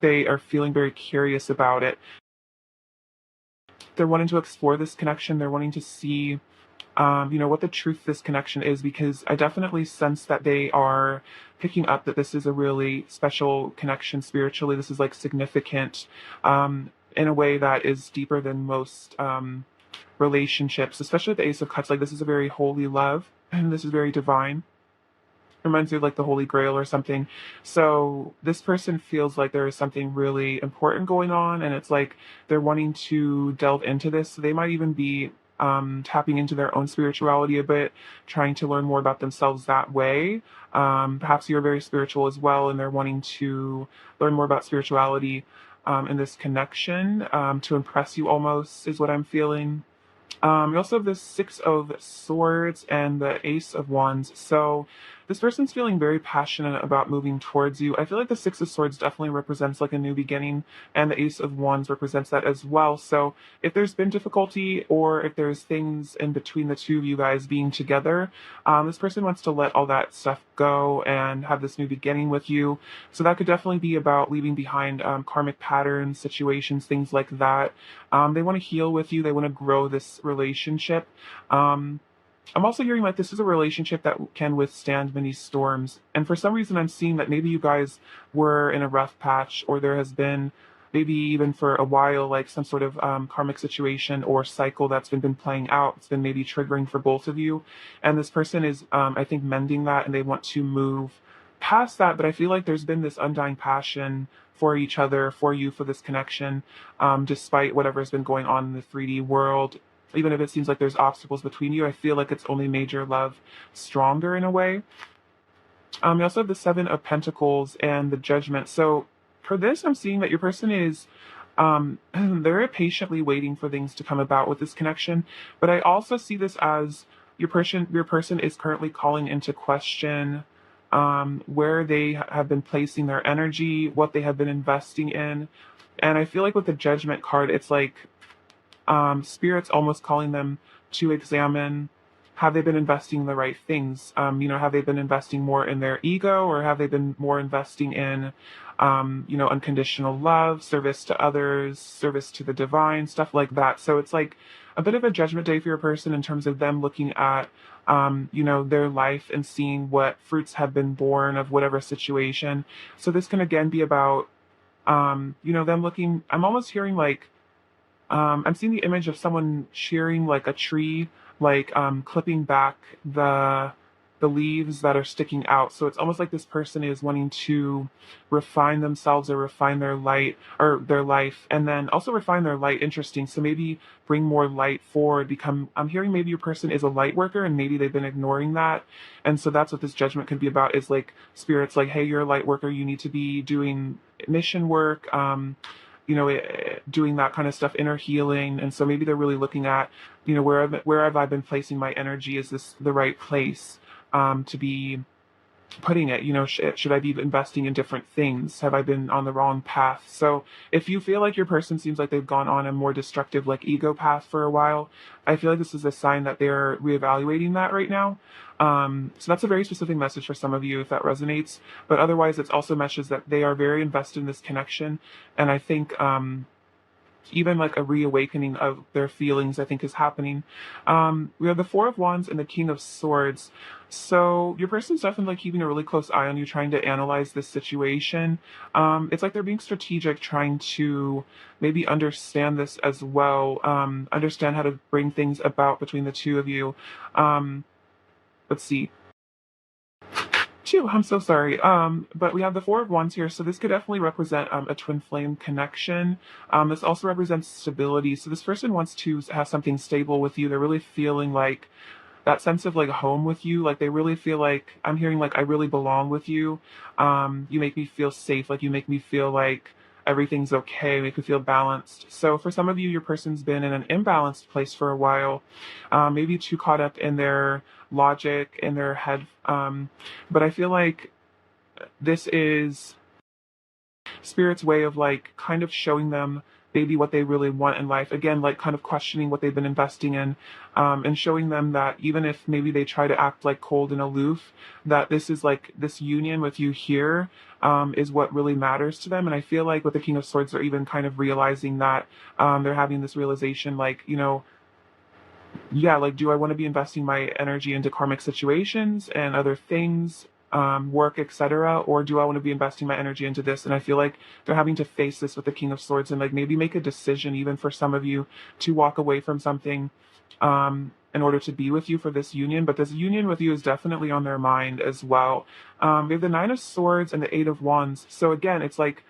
they are feeling very curious about it. They're wanting to explore this connection. They're wanting to see, what the truth of this connection is, because I definitely sense that they are picking up that this is a really special connection spiritually. This is like significant, in a way that is deeper than most relationships, especially with the Ace of Cups. Like, this is a very holy love, and this is very divine. Reminds me of like the Holy Grail or something. So this person feels like there is something really important going on, and it's like they're wanting to delve into this. So they might even be tapping into their own spirituality a bit, trying to learn more about themselves that way. Perhaps you're very spiritual as well, and they're wanting to learn more about spirituality in this connection, to impress you almost, is what I'm feeling. You also have the Six of Swords and the Ace of Wands. So this person's feeling very passionate about moving towards you. I feel like the Six of Swords definitely represents like a new beginning, and the Ace of Wands represents that as well. So if there's been difficulty, or if there's things in between the two of you guys being together, this person wants to let all that stuff go and have this new beginning with you. So that could definitely be about leaving behind karmic patterns, situations, things like that. They want to heal with you. They want to grow this relationship. Um, I'm also hearing like this is a relationship that can withstand many storms. And for some reason, I'm seeing that maybe you guys were in a rough patch, or there has been maybe even for a while, like some sort of karmic situation or cycle that's been playing out. It's been maybe triggering for both of you. And this person is, I think, mending that, and they want to move past that. But I feel like there's been this undying passion for each other, for you, for this connection, despite whatever's been going on in the 3D world. Even if it seems like there's obstacles between you, I feel like it's only made your love stronger in a way. You also have the Seven of Pentacles and the Judgment. So for this, I'm seeing that your person is very patiently waiting for things to come about with this connection. But I also see this as your person is currently calling into question where they have been placing their energy, what they have been investing in. And I feel like with the Judgment card, it's like spirits almost calling them to examine, have they been investing in the right things? Have they been investing more in their ego, or have they been more investing in, unconditional love, service to others, service to the divine, stuff like that. So it's like a bit of a judgment day for your person in terms of them looking at, their life and seeing what fruits have been born of whatever situation. So this can again be about, them looking, I'm almost hearing like, I'm seeing the image of someone shearing like a tree, like clipping back the leaves that are sticking out. So it's almost like this person is wanting to refine themselves, or refine their light, or their life, and then also refine their light. Interesting. So maybe bring more light forward. Become. I'm hearing maybe your person is a light worker, and maybe they've been ignoring that, and so that's what this judgment could be about. Is like spirits like, hey, you're a light worker. You need to be doing mission work. Doing that kind of stuff, inner healing. And so maybe they're really looking at, where have I been placing my energy? Is this the right place to be putting it? Should I be investing in different things? Have I been on the wrong path? So if you feel like your person seems like they've gone on a more destructive, like ego path for a while, I feel like this is a sign that they're reevaluating that right now. So that's a very specific message for some of you if that resonates. But otherwise, it's also a message that they are very invested in this connection. And I think even like a reawakening of their feelings, I think, is happening. We have the Four of Wands and the King of Swords. So your person's definitely keeping a really close eye on you, trying to analyze this situation. It's like they're being strategic, trying to maybe understand this as well, understand how to bring things about between the two of you. Let's see. Phew, I'm so sorry. But we have the Four of Wands here, so this could definitely represent a twin flame connection. This also represents stability. So this person wants to have something stable with you. They're really feeling like that sense of like home with you. Like they really feel like, I'm hearing like, I really belong with you. You make me feel safe. Like you make me feel like everything's okay. Make me feel balanced. So for some of you, your person's been in an imbalanced place for a while, maybe too caught up in their logic, in their head. But I feel like this is Spirit's way of like kind of showing them maybe what they really want in life. Again, like kind of questioning what they've been investing in, and showing them that even if maybe they try to act like cold and aloof, that this is like this union with you here, is what really matters to them. And I feel like with the King of Swords, they're even kind of realizing that, they're having this realization, like, yeah, like, do I want to be investing my energy into karmic situations and other things, work, etc., or do I want to be investing my energy into this? And I feel like they're having to face this with the King of Swords and like maybe make a decision, even for some of you, to walk away from something, in order to be with you for this union. But this union with you is definitely on their mind as well. We have the Nine of Swords and the Eight of Wands. So again, it's like,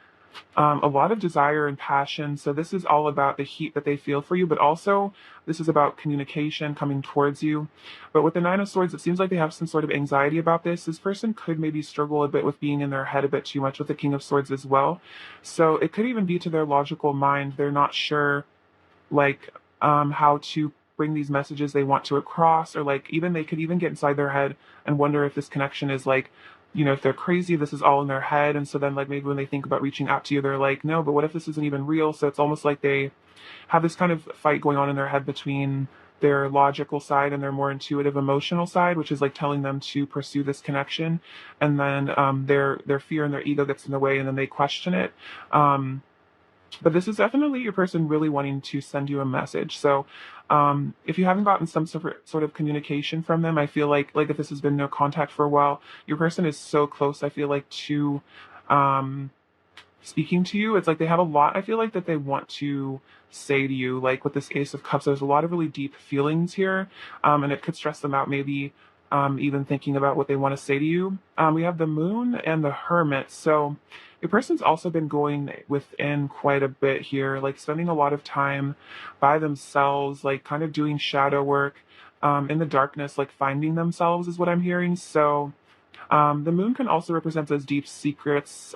a lot of desire and passion. So this is all about the heat that they feel for you, but also this is about communication coming towards you. But with the Nine of Swords, it seems like they have some sort of anxiety about this. This person could maybe struggle a bit with being in their head a bit too much with the King of Swords as well. So it could even be to their logical mind. They're not sure, like, how to bring these messages they want to across, or like even they could even get inside their head and wonder if this connection is like, if they're crazy, this is all in their head. And so then like maybe when they think about reaching out to you, they're like, no, but what if this isn't even real? So it's almost like they have this kind of fight going on in their head between their logical side and their more intuitive emotional side, which is like telling them to pursue this connection. And then, their fear and their ego gets in the way, and then they question it. But this is definitely your person really wanting to send you a message. So, if you haven't gotten some sort of communication from them, I feel like if this has been no contact for a while, your person is so close, I feel like, to, um, speaking to you. It's like they have a lot, I feel like, that they want to say to you. Like with this Ace of Cups, there's a lot of really deep feelings here, and it could stress them out, maybe, even thinking about what they want to say to you. We have the Moon and the Hermit. So your person's also been going within quite a bit here, like spending a lot of time by themselves, like kind of doing shadow work, in the darkness, like finding themselves is what I'm hearing. So, the Moon can also represent those deep secrets,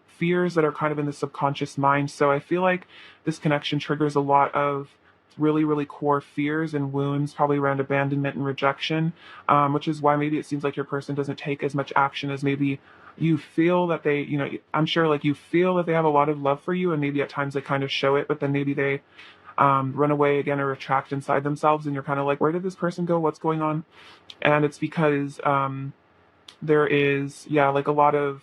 fears that are kind of in the subconscious mind. So I feel like this connection triggers a lot of really, really core fears and wounds, probably around abandonment and rejection, which is why maybe it seems like your person doesn't take as much action as maybe you feel that they, I'm sure like you feel that they have a lot of love for you, and maybe at times they kind of show it, but then maybe they, run away again or retract inside themselves, and you're kind of like, where did this person go? What's going on? And it's because, there is, yeah, like a lot of,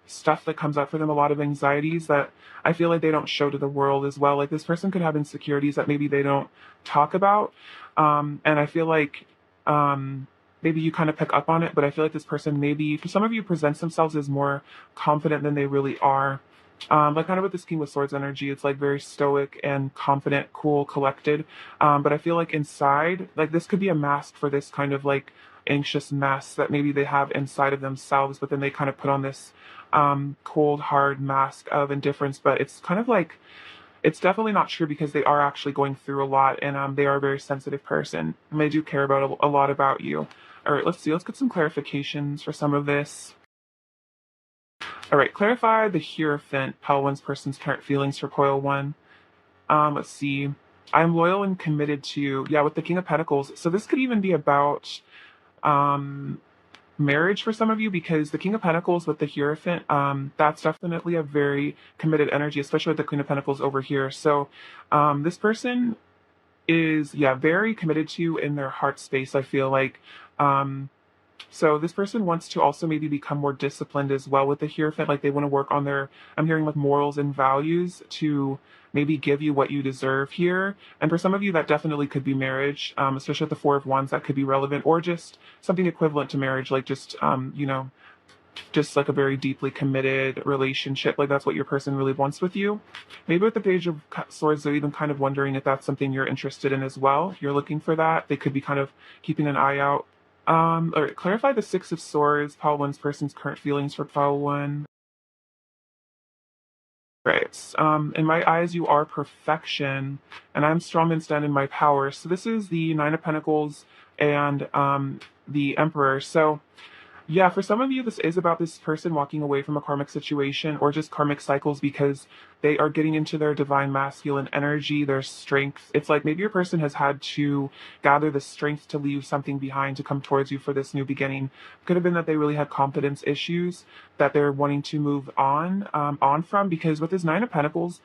stuff that comes up for them, a lot of anxieties that I feel like they don't show to the world as well. Like this person could have insecurities that maybe they don't talk about, and I feel like, maybe you kind of pick up on it, but I feel like this person maybe for some of you presents themselves as more confident than they really are. Like kind of with this King with Swords energy, it's like very stoic and confident, cool, collected. But I feel like inside, like this could be a mask for this kind of like anxious mess that maybe they have inside of themselves, but then they kind of put on this, cold, hard mask of indifference. But it's kind of like, it's definitely not true, because they are actually going through a lot, and, they are a very sensitive person, and they do care about a lot about you. All right, let's see. Let's get some clarifications for some of this. All right, clarify the Hierophant, Pile One's person's current feelings for Coil One. Let's see. I'm loyal and committed to, yeah, with the King of Pentacles. So this could even be about, um, marriage for some of you, because the King of Pentacles with the Hierophant, that's definitely a very committed energy, especially with the Queen of Pentacles over here. So, this person is, yeah, very committed to you in their heart space, I feel like. Um, so this person wants to also maybe become more disciplined as well with the Hierophant. Like they want to work on their, I'm hearing like morals and values to maybe give you what you deserve here. And for some of you, that definitely could be marriage, especially with the Four of Wands, that could be relevant, or just something equivalent to marriage, like just, just like a very deeply committed relationship. Like that's what your person really wants with you. Maybe with the Page of Swords, they're even kind of wondering if that's something you're interested in as well. If you're looking for that, they could be kind of keeping an eye out. Or clarify the Six of Swords, Pile One's person's current feelings for Pile One. Right. In my eyes, you are perfection, and I'm strong and stand in my power. So this is the Nine of Pentacles and, the Emperor. So yeah, for some of you, this is about this person walking away from a karmic situation or just karmic cycles, because they are getting into their divine masculine energy, their strength. It's like maybe your person has had to gather the strength to leave something behind to come towards you for this new beginning. Could have been that they really had confidence issues that they're wanting to move on from, because with this Nine of Pentacles,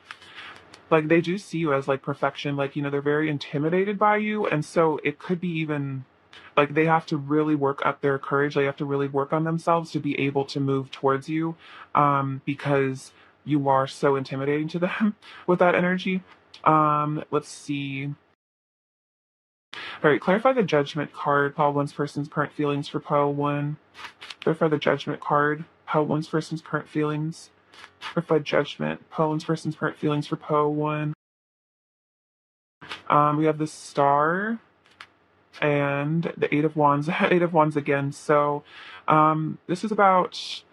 like they do see you as like perfection, like they're very intimidated by you, and so it could be even like they have to really work up their courage, they have to really work on themselves to be able to move towards you, because you are so intimidating to them with that energy. Let's see. All right, clarify the judgment card, pile one's person's current feelings for pile one. Clarify the judgment card, pile one's person's current feelings. Clarify judgment, pile one's person's current feelings for pile one. We have the star and the Eight of Wands, Eight of Wands again. So, this is about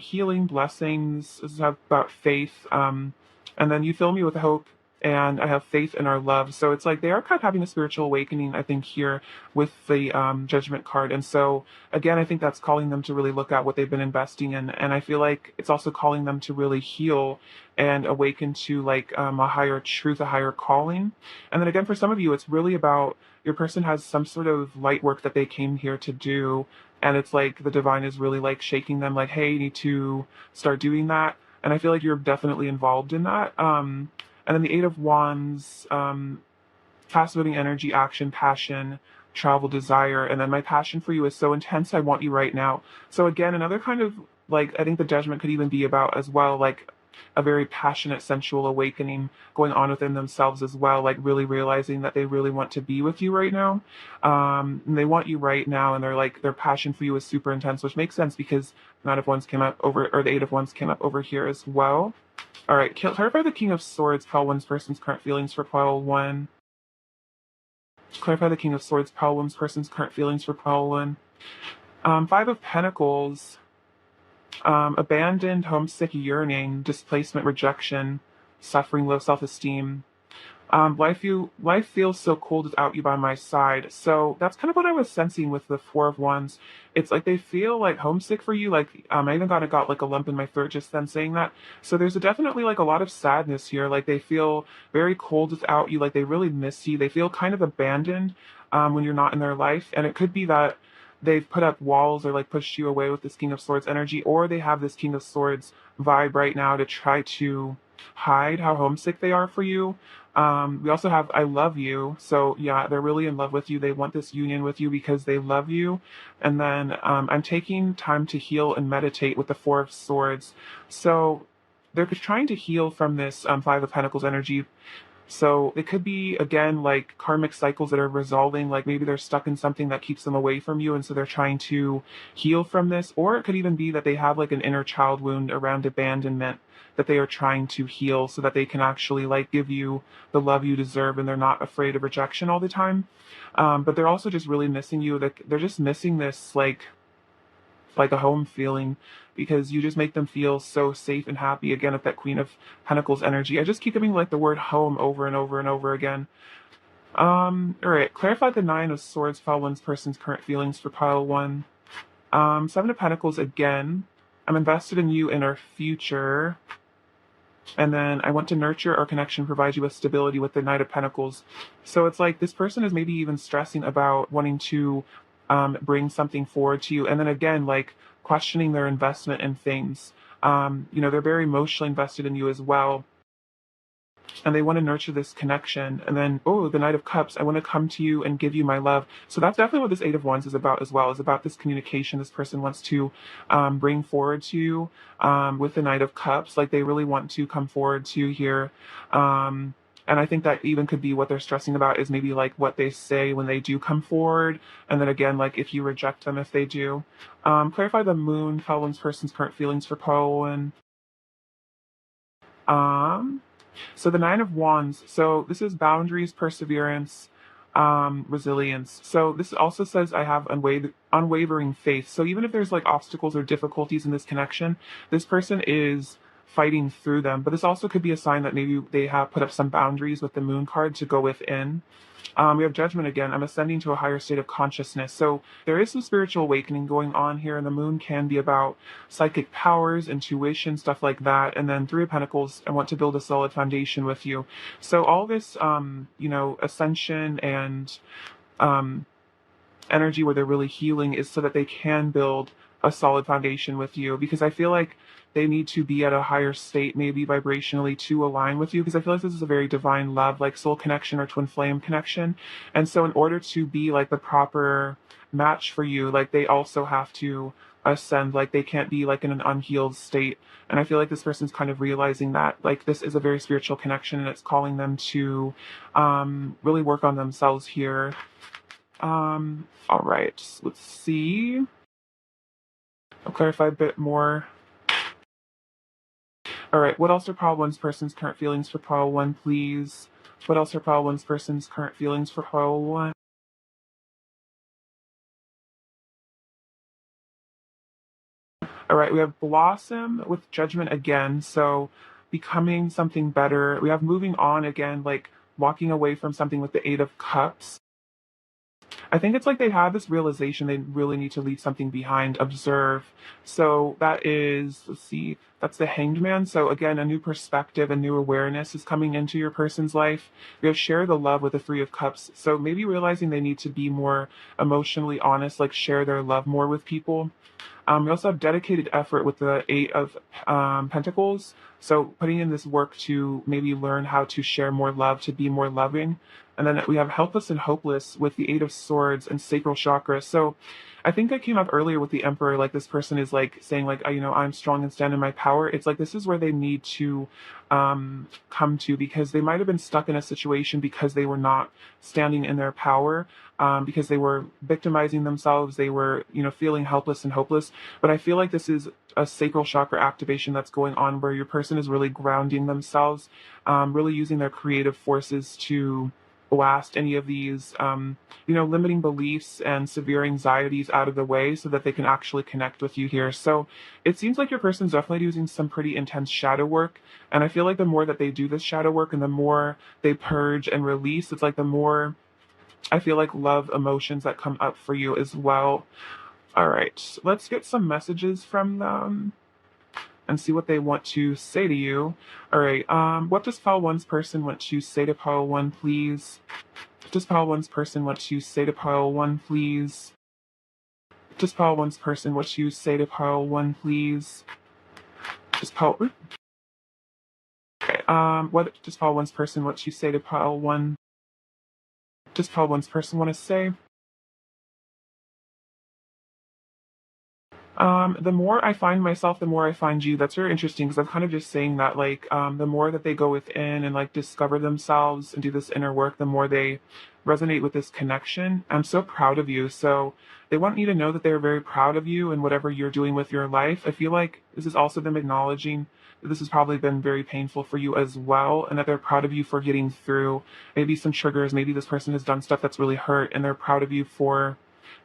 healing, blessings. This is about faith. And then you fill me with hope, and I have faith in our love. So it's like they are kind of having a spiritual awakening, I think, here with the Judgment card. And so, again, I think that's calling them to really look at what they've been investing in. And I feel like it's also calling them to really heal and awaken to like a higher truth, a higher calling. And then again, for some of you, it's really about your person has some sort of light work that they came here to do, and it's like the divine is really like shaking them like, hey, you need to start doing that. And I feel like you're definitely involved in that. And then the Eight of Wands, fast-moving energy, action, passion, travel, desire. And then my passion for you is so intense, I want you right now. So again, another kind of like, I think the judgment could even be about as well, like a very passionate, sensual awakening going on within themselves as well, like really realizing that they really want to be with you right now. And they want you right now, and they're like, their passion for you is super intense, which makes sense because Nine of Wands came up over, or the Eight of Wands came up over here as well. All right, clarify the King of Swords, pile one's person's current feelings for pile one. Clarify the King of Swords, pile one's person's current feelings for pile one. Five of Pentacles, abandoned, homesick, yearning, displacement, rejection, suffering, low self-esteem. Life feels so cold without you by my side. So that's kind of what I was sensing with the Four of Wands. It's like they feel like homesick for you. Like I even got like a lump in my throat just then saying that. So there's definitely like a lot of sadness here. Like they feel very cold without you. Like they really miss you. They feel kind of abandoned when you're not in their life, and it could be that they've put up walls or like pushed you away with this King of Swords energy, or they have this King of Swords vibe right now to try to hide how homesick they are for you. We also have I love you. So yeah, they're really in love with you. They want this union with you because they love you. And then I'm taking time to heal and meditate with the Four of Swords. So they're trying to heal from this Five of Pentacles energy. So it could be, again, like karmic cycles that are resolving, like maybe they're stuck in something that keeps them away from you. And so they're trying to heal from this. Or it could even be that they have like an inner child wound around abandonment that they are trying to heal so that they can actually like give you the love you deserve, and they're not afraid of rejection all the time. But they're also just really missing you. They're just missing this like a home feeling, because you just make them feel so safe and happy, again with that Queen of Pentacles energy. I just keep giving like the word home over and over and over again. All right, clarify the Nine of Swords, pile one's person's current feelings for pile one. Seven of Pentacles again. I'm invested in you in our future. And then I want to nurture our connection, provide you with stability with the Knight of Pentacles. So it's like this person is maybe even stressing about wanting to bring something forward to you. And then again, like questioning their investment in things. They're very emotionally invested in you as well, and they want to nurture this connection. And then, oh, the Knight of Cups, I want to come to you and give you my love. So that's definitely what this Eight of Wands is about as well, is about this communication this person wants to bring forward to you with the Knight of Cups. Like they really want to come forward to you here. And I think that even could be what they're stressing about, is maybe like what they say when they do come forward. And then again, like if you reject them if they do. Clarify the Moon, Felon's person's current feelings for Poe. Um, so the Nine of Wands. So this is boundaries, perseverance, resilience. So this also says I have unwavering faith. So even if there's like obstacles or difficulties in this connection, this person is fighting through them. But this also could be a sign that maybe they have put up some boundaries with the Moon card to go within. We have Judgment again. I'm ascending to a higher state of consciousness. So there is some spiritual awakening going on here, and the Moon can be about psychic powers, intuition, stuff like that. And then Three of Pentacles, I want to build a solid foundation with you. So all this, ascension and um, energy where they're really healing is so that they can build a solid foundation with you. Because I feel like they need to be at a higher state, maybe vibrationally, to align with you. Because I feel like this is a very divine love, like soul connection or twin flame connection. And so, in order to be like the proper match for you, like they also have to ascend, like they can't be like in an unhealed state. And I feel like this person's kind of realizing that like this is a very spiritual connection and it's calling them to really work on themselves here. All right, let's see. I'll clarify a bit more. All right, what else are pile one's person's current feelings for pile one, please? What else are pile one's person's current feelings for pile one? All right, we have blossom with judgment again. So becoming something better. We have moving on again, like walking away from something with the Eight of Cups. I think it's like they have this realization they really need to leave something behind, observe. So that is, let's see, that's the Hanged Man. So again, a new perspective, a new awareness is coming into your person's life. We have share the love with the Three of Cups. So maybe realizing they need to be more emotionally honest, like share their love more with people. We also have dedicated effort with the Eight of Pentacles. So putting in this work to maybe learn how to share more love, to be more loving. And then we have helpless and hopeless with the Eight of Swords and sacral chakra. So I think that came up earlier with the Emperor. Like this person is like saying like, I'm strong and stand in my power. It's like this is where they need to come to, because they might have been stuck in a situation because they were not standing in their power, because they were victimizing themselves. They were, feeling helpless and hopeless. But I feel like this is a sacral chakra activation that's going on where your person is really grounding themselves, really using their creative forces to blast any of these, limiting beliefs and severe anxieties out of the way so that they can actually connect with you here. So it seems like your person's definitely using some pretty intense shadow work. And I feel like the more that they do this shadow work and the more they purge and release, it's like the more I feel like love emotions that come up for you as well. All right, let's get some messages from them and see what they want to say to you. All right, what does pile one's person want to say to pile one, please? What does pile one's person want to say to pile one, please? What does pile one's person want to say to pile one, please? Just pile. Okay, what does pile one's person want to say to pile one? What does pile one's person want to say? The more I find myself, the more I find you. That's very interesting because I'm kind of just saying that, like, the more that they go within and like discover themselves and do this inner work, the more they resonate with this connection. I'm so proud of you. So they want you to know that they're very proud of you and whatever you're doing with your life. I feel like this is also them acknowledging that this has probably been very painful for you as well, and that they're proud of you for getting through maybe some triggers. Maybe this person has done stuff that's really hurt, and they're proud of you for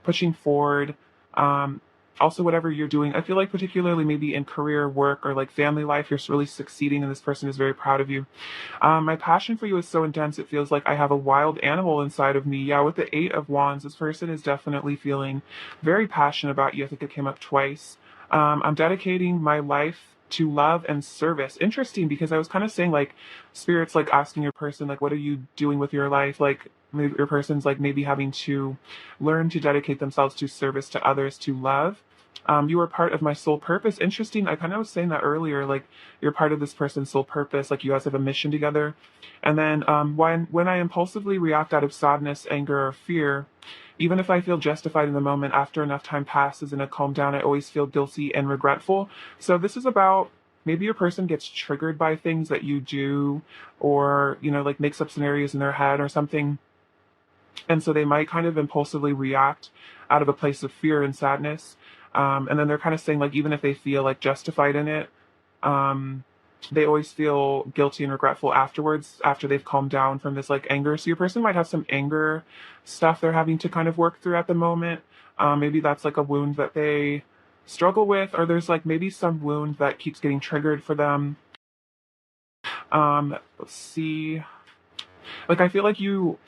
pushing forward. Um, Also whatever you're doing, I feel like particularly maybe in career, work, or like family life, you're really succeeding and this person is very proud of you. My passion for you is so intense, it feels like I have a wild animal inside of me. Yeah, with the Eight of Wands, this person is definitely feeling very passionate about you. I think it came up twice. I'm dedicating my life to love and service. Interesting, because I was kind of saying like spirits like asking your person like, what are you doing with your life? Like maybe your person's like maybe having to learn to dedicate themselves to service to others, to love. You are part of my soul purpose. Interesting. I kind of was saying that earlier, like you're part of this person's soul purpose, like you guys have a mission together. And then when I impulsively react out of sadness, anger, or fear, even if I feel justified in the moment, after enough time passes and I calm down, I always feel guilty and regretful. So this is about maybe your person gets triggered by things that you do, or like makes up scenarios in their head or something, and so they might kind of impulsively react out of a place of fear and sadness. And then they're kind of saying like even if they feel like justified in it, um, they always feel guilty and regretful afterwards, after they've calmed down from this like anger. So your person might have some anger stuff they're having to kind of work through at the moment. Maybe that's like a wound that they struggle with, or there's like maybe some wound that keeps getting triggered for them. Let's see. Like I feel like you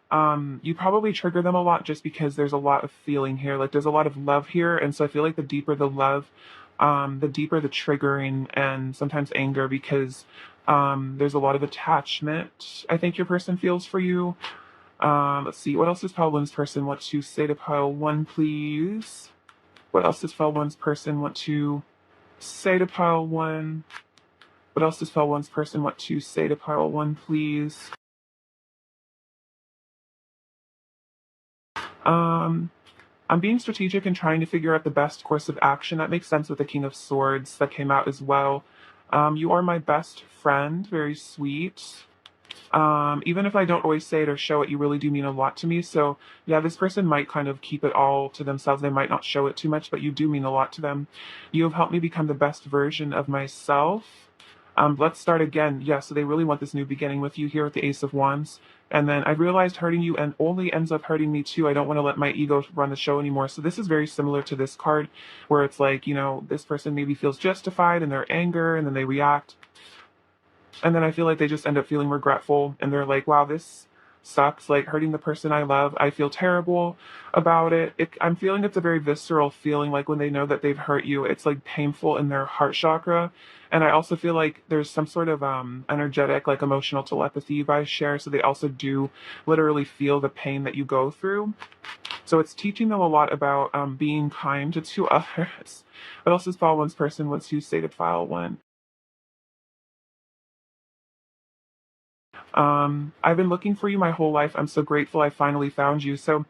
probably trigger them a lot just because there's a lot of feeling here. Like there's a lot of love here, and so I feel like the deeper the love, the deeper the triggering and sometimes anger, because there's a lot of attachment I think your person feels for you. Let's see, what else does pile one's person want to say to pile one, please? What else does pile one's person want to say to pile one? What else does pile one's person want to say to pile one, please? Um, I'm being strategic and trying to figure out the best course of action. That makes sense with the King of Swords that came out as well. You are my best friend, very sweet. Even if I don't always say it or show it, you really do mean a lot to me. So yeah, this person might kind of keep it all to themselves. They might not show it too much, but you do mean a lot to them. You have helped me become the best version of myself. Let's start again. Yeah, so they really want this new beginning with you here with the Ace of Wands. And then I realized hurting you and only ends up hurting me too. I don't want to let my ego run the show anymore. So this is very similar to this card where it's like, this person maybe feels justified in their anger and then they react. And then I feel like they just end up feeling regretful and they're like, wow, this sucks. Like hurting the person I love. I feel terrible about it. I'm feeling it's a very visceral feeling. Like when they know that they've hurt you, it's like painful in their heart chakra. And I also feel like there's some sort of energetic, like emotional telepathy you guys share. So they also do literally feel the pain that you go through. So it's teaching them a lot about being kind to others. What else does file one's person wants to say to file one? I've been looking for you my whole life. I'm so grateful I finally found you. So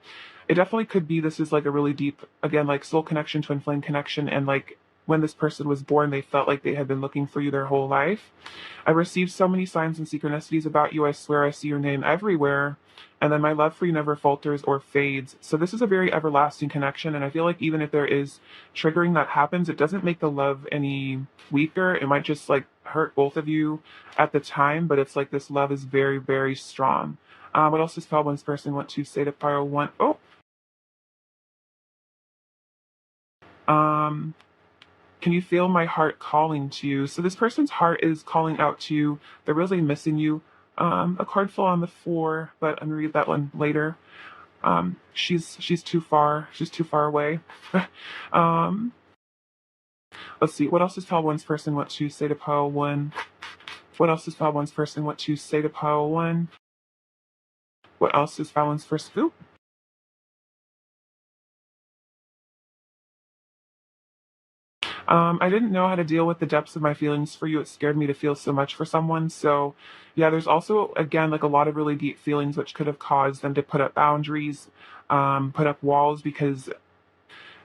it definitely could be this is like a really deep, again, like soul connection, twin flame connection. And like when this person was born, they felt like they had been looking for you their whole life. I received so many signs and synchronicities about you. I swear I see your name everywhere. And then my love for you never falters or fades. So this is a very everlasting connection. And I feel like even if there is triggering that happens, it doesn't make the love any weaker. It might just like hurt both of you at the time, but it's like this love is very, very strong. What else does pile one's person want to say to pile one? Oh, um, can you feel my heart calling to you? So this person's heart is calling out to you. They're really missing you. A card fell on the floor, but I'm gonna read that one later. She's too far. She's too far away. um, let's see. What else does pile one's person want to say to pile one? What else does pile one's person want to say to pile one? What else does pile one's first? Ooh, I didn't know how to deal with the depths of my feelings for you. It scared me to feel so much for someone. So, yeah, there's also, again, like a lot of really deep feelings which could have caused them to put up boundaries, put up walls because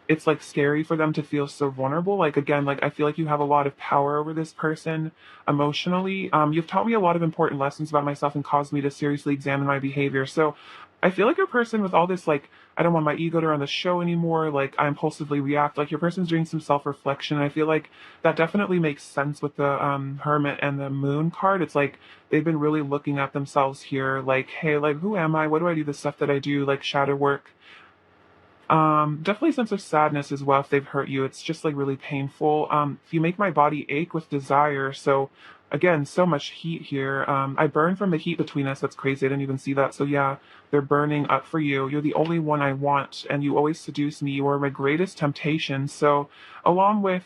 it's like scary for them to feel so vulnerable. Like again, like I feel like you have a lot of power over this person emotionally. You've taught me a lot of important lessons about myself and caused me to seriously examine my behavior. So I feel like your person with all this like I don't want my ego to run the show anymore, like I impulsively react, like your person's doing some self-reflection. And I feel like that definitely makes sense with the hermit and the moon card. It's like they've been really looking at themselves here, like, hey, like who am I? What do I do? The stuff that I do, like shadow work. Definitely a sense of sadness as well if they've hurt you. It's just like really painful. You make my body ache with desire. So again, so much heat here. I burn from the heat between us. That's crazy. I didn't even see that. So yeah, they're burning up for you. You're the only one I want, and you always seduce me. You are my greatest temptation. So along with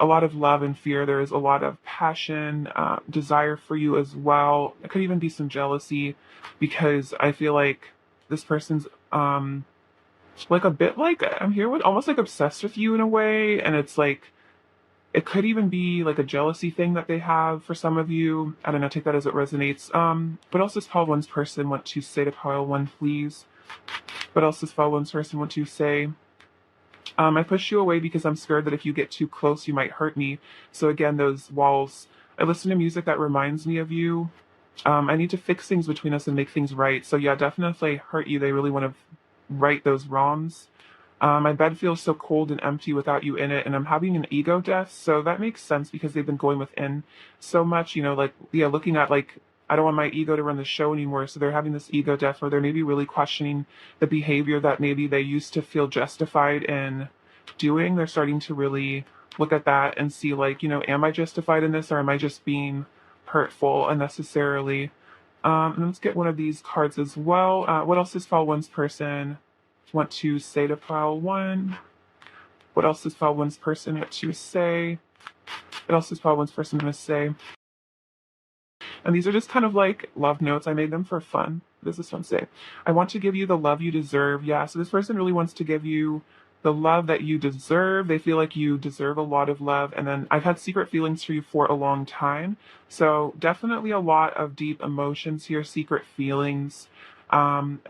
a lot of love and fear, there is a lot of passion, desire for you as well. It could even be some jealousy because I feel like this person's like a bit like I'm here with almost like obsessed with you in a way, and it's like it could even be like a jealousy thing that they have for some of you. I don't know, take that as it resonates. What else does pile one's person want to say to pile one, please? What else does pile one's person want to say? I push you away because I'm scared that if you get too close, you might hurt me. So again, those walls. I listen to music that reminds me of you. I need to fix things between us and make things right. So yeah, definitely hurt you. They really want to right those wrongs. My bed feels so cold and empty without you in it, and I'm having an ego death. So that makes sense because they've been going within so much, like, yeah, looking at like, I don't want my ego to run the show anymore. So they're having this ego death where they're maybe really questioning the behavior that maybe they used to feel justified in doing. They're starting to really look at that and see, like, am I justified in this or am I just being hurtful unnecessarily? And let's get one of these cards as well. What else does file one's person want to say to file one? What else does file one's person want to say? What else does file one's person want to say? And these are just kind of like love notes. I made them for fun. What does this one say? I want to give you the love you deserve. Yeah, so this person really wants to give you the love that you deserve. They feel like you deserve a lot of love. And then I've had secret feelings for you for a long time. So definitely a lot of deep emotions here, secret feelings. And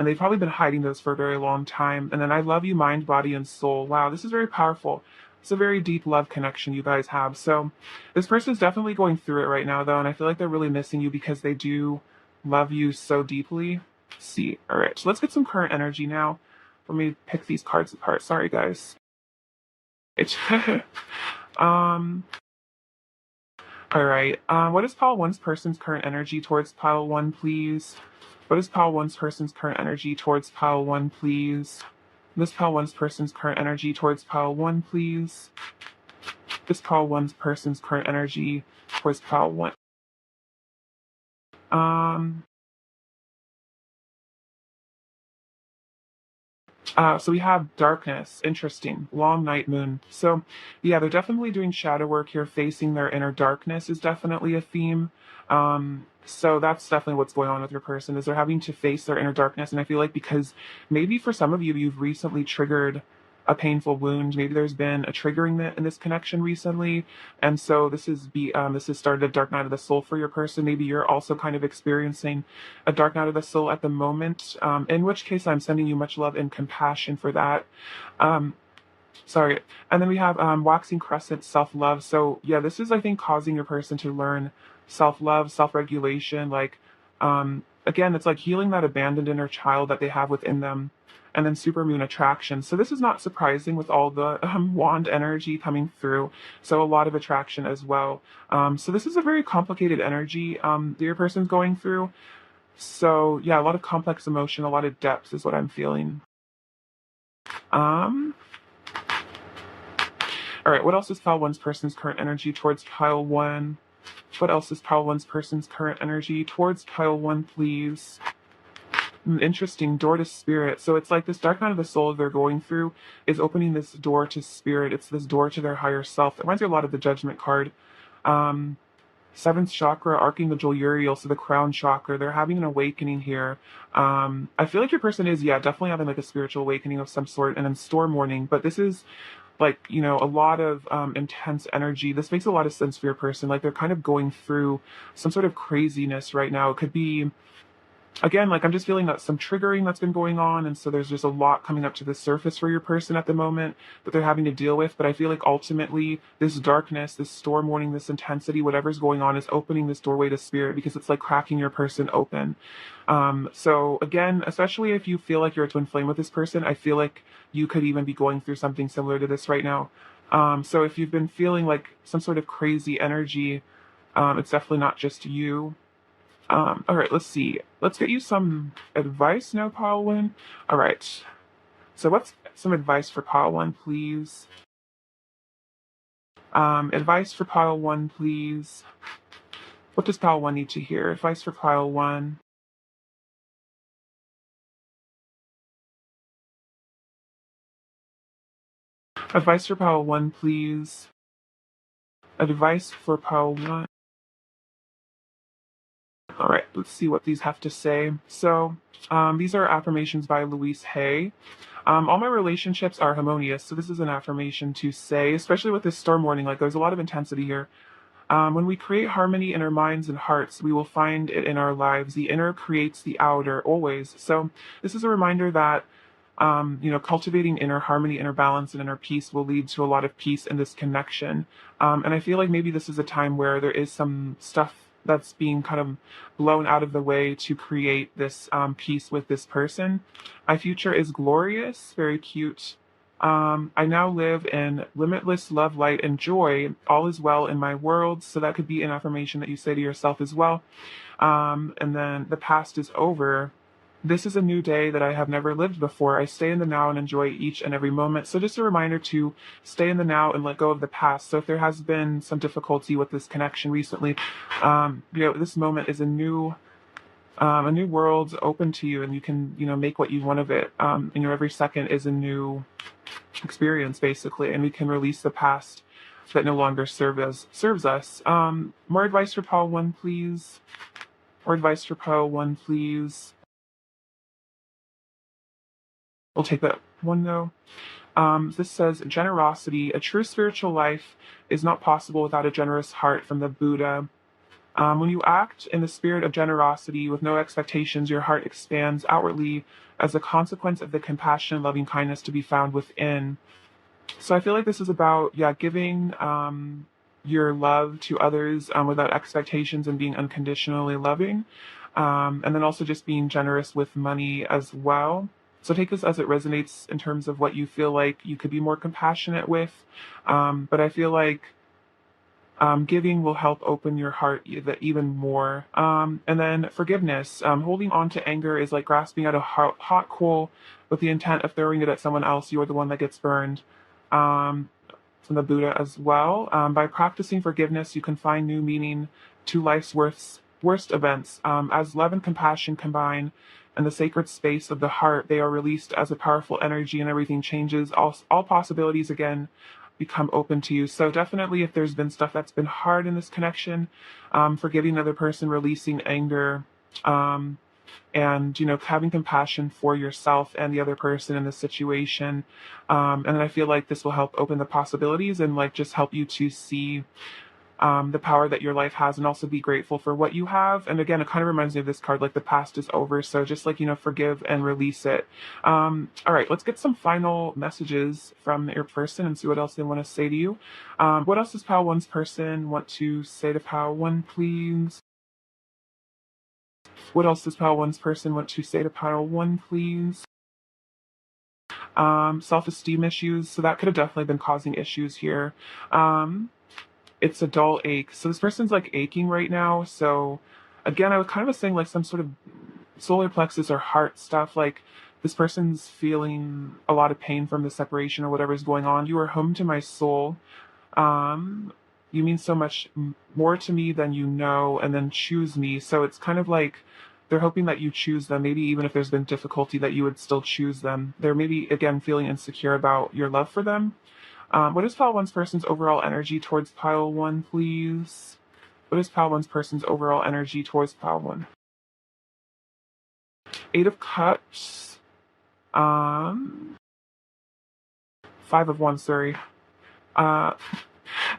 they've probably been hiding those for a very long time. And then I love you, mind, body, and soul. Wow, this is very powerful. It's a very deep love connection you guys have. So this person is definitely going through it right now, though. And I feel like they're really missing you because they do love you so deeply. Let's see. All right, so let's get some current energy now. Let me pick these cards apart. Sorry, guys. It's um. All right. What is pile one's person's current energy towards pile one, please? What is pile one's person's current energy towards pile one, please? This pile one's person's current energy towards pile one, please. This pile one's person's current energy towards pile one. Um. So we have darkness, interesting, long night moon. So yeah, they're definitely doing shadow work here. Facing their inner darkness is definitely a theme. So that's definitely what's going on with your person, is they're having to face their inner darkness. And I feel like because maybe for some of you, you've recently triggered a painful wound. Maybe there's been a triggering in this connection recently, and so this has started a dark night of the soul for your person. Maybe you're also kind of experiencing a dark night of the soul at the moment. In which case, I'm sending you much love and compassion for that. Um, Sorry. And then we have waxing crescent, self-love. So yeah, this is, I think, causing your person to learn self-love, self-regulation. Like, again, it's like healing that abandoned inner child that they have within them. And then supermoon attraction. So this is not surprising with all the wand energy coming through. So a lot of attraction as well. So this is a very complicated energy that your person's going through. So yeah, a lot of complex emotion, a lot of depth is what I'm feeling. Um, All right, what else is pile one's person's current energy towards pile one? What else is pile one's person's current energy towards pile one, please? Interesting, door to spirit. So it's like this dark night of the soul they're going through is opening this door to spirit. It's this door to their higher self. It reminds me a lot of the Judgment card. Um, Seventh chakra, Archangel Uriel, so the crown chakra. They're having an awakening here. I feel like your person is, yeah, definitely having like a spiritual awakening of some sort, and then storm warning. But this is like, a lot of intense energy. This makes a lot of sense for your person. Like they're kind of going through some sort of craziness right now. It could be, again, like I'm just feeling that some triggering that's been going on, and so there's just a lot coming up to the surface for your person at the moment that they're having to deal with. But I feel like ultimately this darkness, this storm warning, this intensity, whatever's going on is opening this doorway to spirit, because it's like cracking your person open. So again, especially if you feel like you're a twin flame with this person, I feel like you could even be going through something similar to this right now. So if you've been feeling like some sort of crazy energy, it's definitely not just you. All right, let's see. Let's get you some advice now, Paulin. All right. So what's some advice for pile one, please? Advice for pile one, please. What does pile one need to hear? Advice for pile one. Advice for pile one, please. Advice for pile one. All right, let's see what these have to say. So, these are affirmations by Louise Hay. All my relationships are harmonious. So this is an affirmation to say, especially with this storm warning, like there's a lot of intensity here. When we create harmony in our minds and hearts, we will find it in our lives. The inner creates the outer always. So this is a reminder that, cultivating inner harmony, inner balance, and inner peace will lead to a lot of peace in this connection. And I feel like maybe this is a time where there is some stuff that's being kind of blown out of the way to create this peace with this person. My future is glorious, very cute. I now live in limitless love, light, and joy. All is well in my world. So that could be an affirmation that you say to yourself as well. And then the past is over. This is a new day that I have never lived before. I stay in the now and enjoy each and every moment. So just a reminder to stay in the now and let go of the past. So if there has been some difficulty with this connection recently, this moment is a new world open to you, and you can, make what you want of it. Every second is a new experience, basically, and we can release the past that no longer serves us. More advice for Paul one, please. More advice for Paul one, please. We'll take that one though. This says generosity. A true spiritual life is not possible without a generous heart from the Buddha. When you act in the spirit of generosity with no expectations, your heart expands outwardly as a consequence of the compassion and loving kindness to be found within. So I feel like this is about, yeah, giving your love to others without expectations and being unconditionally loving. And then also just being generous with money as well. So take this as it resonates in terms of what you feel like you could be more compassionate with. But I feel like giving will help open your heart even more. And then forgiveness. Holding on to anger is like grasping at a hot coal with the intent of throwing it at someone else. You are the one that gets burned. Um, from the Buddha as well. By practicing forgiveness, you can find new meaning to life's worst events. As love and compassion combine in the sacred space of the heart, they are released as a powerful energy and everything changes. All possibilities again become open to you. So definitely if there's been stuff that's been hard in this connection, forgiving another person, releasing anger, um, and having compassion for yourself and the other person in the situation, and I feel like this will help open the possibilities and like just help you to see the power that your life has and also be grateful for what you have. And again, it kind of reminds me of this card, like the past is over, so just like forgive and release it. All right, let's get some final messages from your person and see what else they want to say to you. What else does pile one's person want to say to pile one, please? What else does pile one's person want to say to pile one, please? Self-esteem issues. So that could have definitely been causing issues here. It's a dull ache. So this person's like aching right now. So again, I was kind of saying like some sort of solar plexus or heart stuff. Like this person's feeling a lot of pain from the separation or whatever is going on. You are home to my soul. Um, you mean so much more to me than you know, and then choose me. So it's kind of like they're hoping that you choose them. Maybe even if there's been difficulty, that you would still choose them. They're maybe again feeling insecure about your love for them. What is pile one's person's overall energy towards pile one, please? What is pile one's person's overall energy towards pile one? Eight of Cups. Um, Five of Wands, sorry. Uh,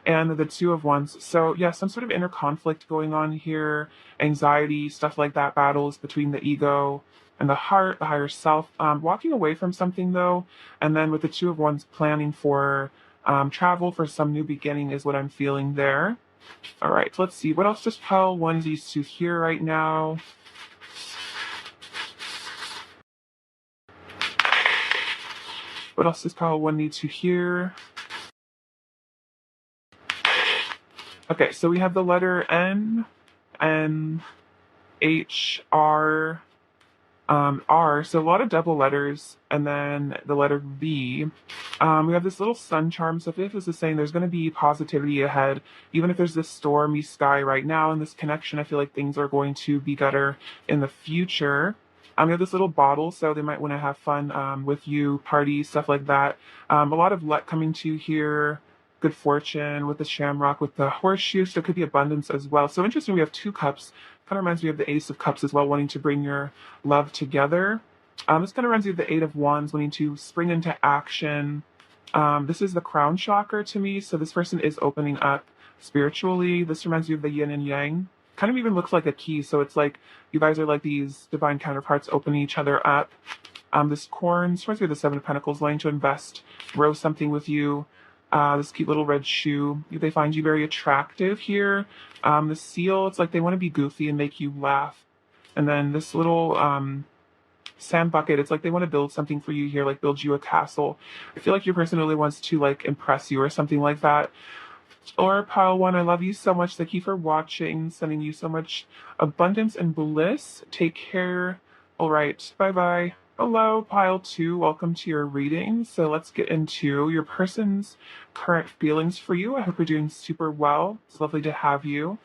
and the Two of Wands. So yeah, some sort of inner conflict going on here, anxiety, stuff like that, battles between the ego and the heart, the higher self. Walking away from something though, and then with the Two of Wands, planning for travel for some new beginning is what I'm feeling there. All right, let's see. What else does pile one needs to hear right now? What else does pile one need to hear? Okay, so we have the letter N, N, H, R, R, so a lot of double letters, and then the letter V. We have this little sun charm, so if this is saying there's going to be positivity ahead, even if there's this stormy sky right now in this connection, I feel like things are going to be better in the future. We have this little bottle, so they might want to have fun with you, parties, stuff like that. A lot of luck coming to you here, good fortune with the shamrock, with the horseshoe, so it could be abundance as well. So interesting, we have two cups. Kind of reminds me of the Ace of Cups as well, wanting to bring your love together. This kind of reminds me of the Eight of Wands, wanting to spring into action. This is the crown chakra to me, so this person is opening up spiritually. This reminds me of the yin and yang. Kind of even looks like a key, so it's like you guys are like these divine counterparts opening each other up. This corn, reminds me of the Seven of Pentacles, wanting to invest, grow something with you. This cute little red shoe. They find you very attractive here. The seal, it's like they want to be goofy and make you laugh. And then this little sand bucket, it's like they want to build something for you here, like build you a castle. I feel like your person really wants to like impress you or something like that. Or pile one, I love you so much. Thank you for watching. Sending you so much abundance and bliss. Take care. All right. Bye bye. Hello, pile two. Welcome to your reading. So let's get into your person's current feelings for you. I hope you're doing super well. It's lovely to have you.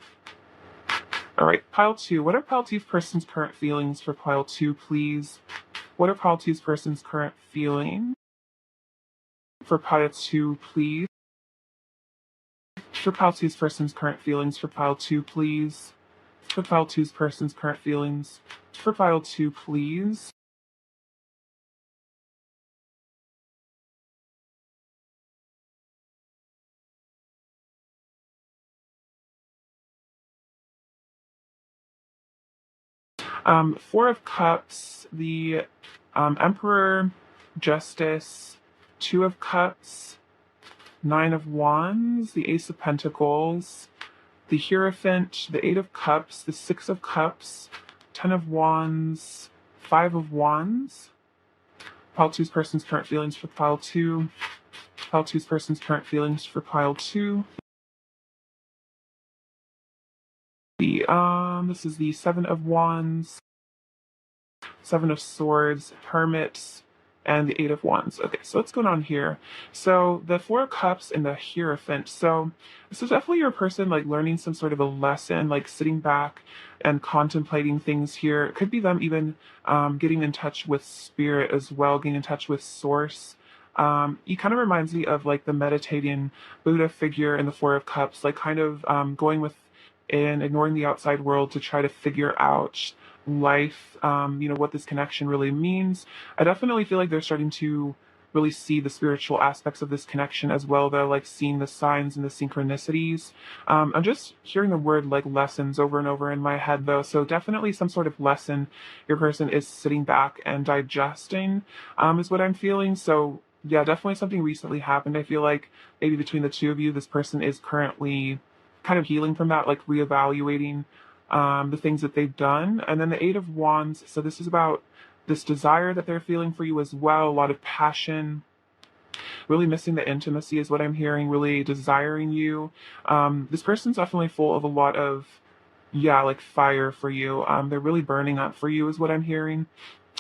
All right, pile two. What are pile two's person's current feelings for pile two, please? What are pile two's person's current feelings for pile two, please? For pile two's person's current feelings for pile two, please. For pile two's person's current feelings for pile two, please. Four of Cups, the Emperor, Justice, Two of Cups, Nine of Wands, the Ace of Pentacles, the Hierophant, the Eight of Cups, the Six of Cups, Ten of Wands, Five of Wands. Pile two's person's current feelings for pile two. Pile two's person's current feelings for pile two. This is the Seven of Wands, Seven of Swords, Hermit, and the Eight of Wands. Okay, so what's going on here? So the Four of Cups and the Hierophant. So this is definitely your person like learning some sort of a lesson, like sitting back and contemplating things here. It could be them even getting in touch with spirit as well, getting in touch with source. He kind of reminds me of like the meditating Buddha figure in the Four of Cups, like kind of going with and ignoring the outside world to try to figure out life, what this connection really means. I definitely feel like they're starting to really see the spiritual aspects of this connection as well, though, like seeing the signs and the synchronicities. I'm just hearing the word like lessons over and over in my head, though. So definitely some sort of lesson your person is sitting back and digesting, is what I'm feeling. So yeah, definitely something recently happened. I feel like maybe between the two of you, this person is currently kind of healing from that, like reevaluating the things that they've done. And then the Eight of Wands. So this is about this desire that they're feeling for you as well. A lot of passion, really missing the intimacy is what I'm hearing, really desiring you. This person's definitely full of a lot of, yeah, like fire for you. They're really burning up for you is what I'm hearing.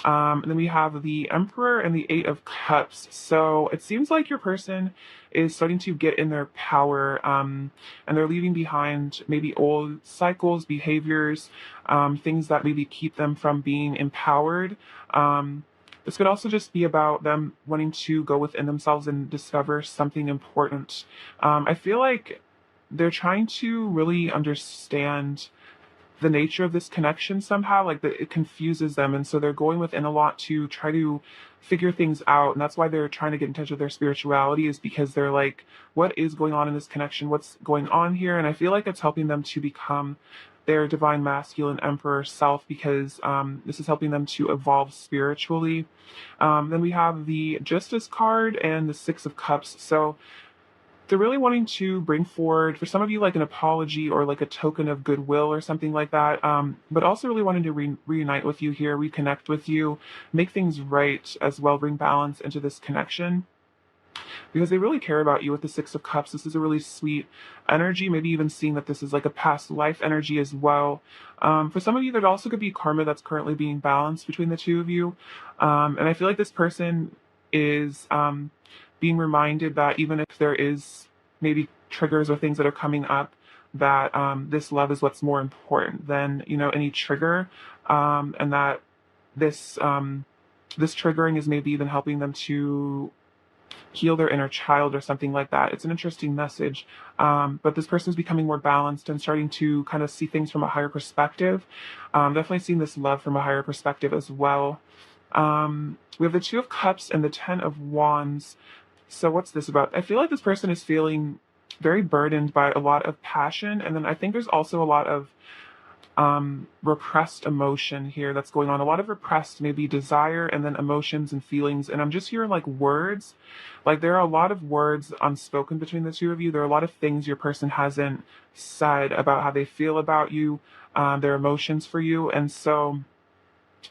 And then we have the Emperor and the Eight of Cups. So it seems like your person is starting to get in their power, and they're leaving behind maybe old cycles, behaviors, things that maybe keep them from being empowered. This could also just be about them wanting to go within themselves and discover something important. I feel like they're trying to really understand the nature of this connection somehow, like that it confuses them, and so they're going within a lot to try to figure things out, and that's why they're trying to get in touch with their spirituality, is because they're like, what is going on in this connection, what's going on here? And I feel like it's helping them to become their divine masculine emperor self, because this is helping them to evolve spiritually. Then we have the Justice card and the Six of Cups. So they're really wanting to bring forward, for some of you, like an apology or like a token of goodwill or something like that, but also really wanting to reunite with you here, reconnect with you, make things right as well, bring balance into this connection, because they really care about you with the Six of Cups. This is a really sweet energy, maybe even seeing that this is like a past life energy as well. For some of you, there also could be karma that's currently being balanced between the two of you, and I feel like this person is being reminded that even if there is maybe triggers or things that are coming up, that this love is what's more important than any trigger, and that this triggering is maybe even helping them to heal their inner child or something like that. It's an interesting message, but this person is becoming more balanced and starting to kind of see things from a higher perspective. Definitely seeing this love from a higher perspective as well. We have the Two of Cups and the Ten of Wands. So what's this about? I feel like this person is feeling very burdened by a lot of passion, and then I think there's also a lot of repressed emotion here that's going on. A lot of repressed maybe desire, and then emotions and feelings. And I'm just hearing like words, like there are a lot of words unspoken between the two of you. There are a lot of things your person hasn't said about how they feel about you, their emotions for you, and so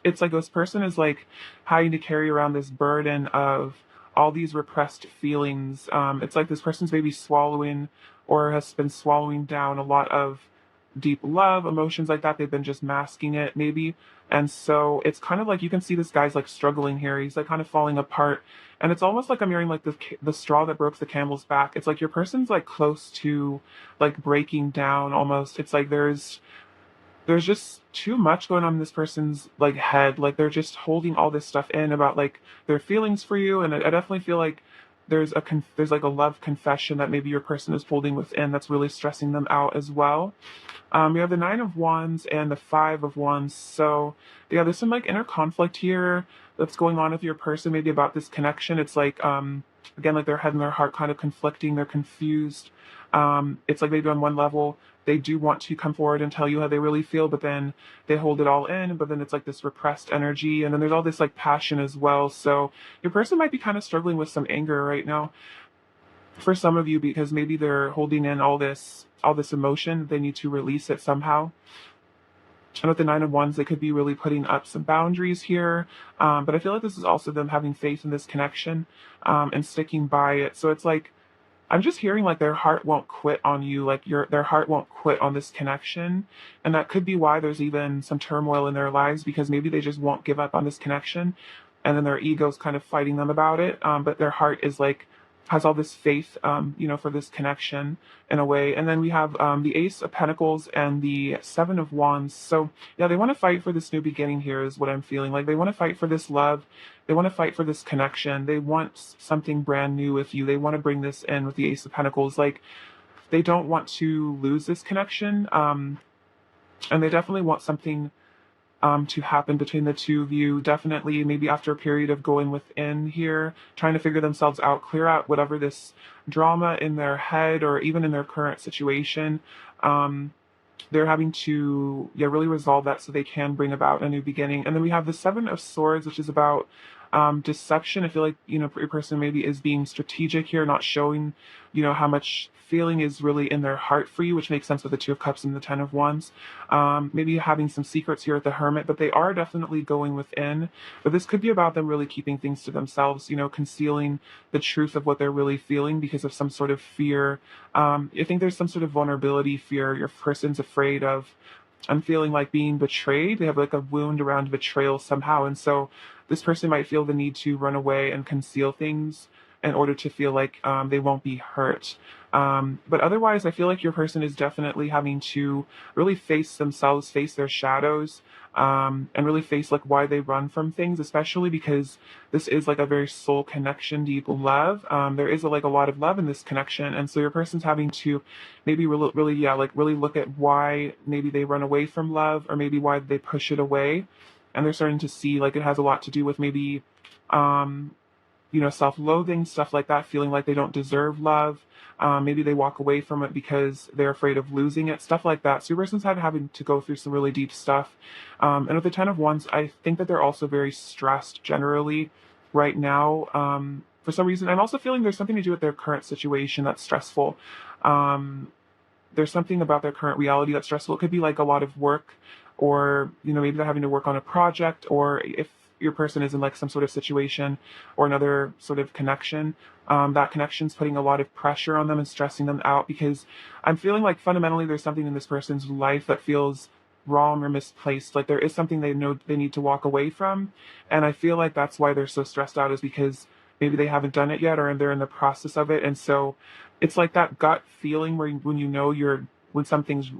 it's like this person is like having to carry around this burden of all these repressed feelings. It's like this person's maybe swallowing or has been swallowing down a lot of deep love, emotions like that. They've been just masking it maybe. And so it's kind of like you can see this guy's like struggling here. He's like kind of falling apart. And it's almost like I'm hearing like the straw that broke the camel's back. It's like your person's like close to like breaking down almost. It's like there's just too much going on in this person's like head. Like they're just holding all this stuff in about like their feelings for you, and I definitely feel like there's like a love confession that maybe your person is holding within that's really stressing them out as well. We have the Nine of Wands and the Five of Wands. So yeah, there's some like inner conflict here that's going on with your person, maybe about this connection. It's like again, like their head and their heart kind of conflicting. They're confused. It's like maybe on one level they do want to come forward and tell you how they really feel, but then they hold it all in, but then it's like this repressed energy, and then there's all this like passion as well. So your person might be kind of struggling with some anger right now for some of you, because maybe they're holding in all this emotion. They need to release it somehow. And with the Nine of Wands, they could be really putting up some boundaries here. But I feel like this is also them having faith in this connection, and sticking by it. So it's like, I'm just hearing like their heart won't quit on you, like their heart won't quit on this connection. And that could be why there's even some turmoil in their lives, because maybe they just won't give up on this connection. And then their ego's kind of fighting them about it. But their heart is like, has all this faith, for this connection in a way. And then we have the Ace of Pentacles and the Seven of Wands. So yeah, they want to fight for this new beginning here is what I'm feeling. Like they want to fight for this love. They want to fight for this connection. They want something brand new with you. They want to bring this in with the Ace of Pentacles. Like they don't want to lose this connection. And they definitely want something to happen between the two of you. Definitely, maybe after a period of going within here, trying to figure themselves out, clear out whatever this drama in their head or even in their current situation. They're having to really resolve that so they can bring about a new beginning. And then we have the Seven of Swords, which is about deception. I feel like, your person maybe is being strategic here, not showing, how much feeling is really in their heart for you, which makes sense with the Two of Cups and the Ten of Wands. Maybe having some secrets here at the Hermit, but they are definitely going within. But this could be about them really keeping things to themselves, concealing the truth of what they're really feeling because of some sort of fear. I think there's some sort of vulnerability fear. Your person's afraid of, I'm feeling like being betrayed. They have like a wound around betrayal somehow. And so this person might feel the need to run away and conceal things in order to feel like they won't be hurt. But otherwise, I feel like your person is definitely having to really face themselves, face their shadows, and really face like why they run from things, especially because this is like a very soul connection, deep love. There is like a lot of love in this connection. And so your person's having to maybe really look at why maybe they run away from love, or maybe why they push it away. And they're starting to see like it has a lot to do with maybe, self-loathing, stuff like that, feeling like they don't deserve love. Maybe they walk away from it because they're afraid of losing it, stuff like that. So your person's having to go through some really deep stuff. And with the Ten of Wands, I think that they're also very stressed generally right now. For some reason, I'm also feeling there's something to do with their current situation that's stressful. There's something about their current reality that's stressful. It could be like a lot of work, or, maybe they're having to work on a project, or if your person is in like some sort of situation or another sort of connection, that connection's putting a lot of pressure on them and stressing them out, because I'm feeling like fundamentally there's something in this person's life that feels wrong or misplaced. Like there is something they know they need to walk away from. And I feel like that's why they're so stressed out, is because maybe they haven't done it yet, or they're in the process of it. And so it's like that gut feeling where when when something's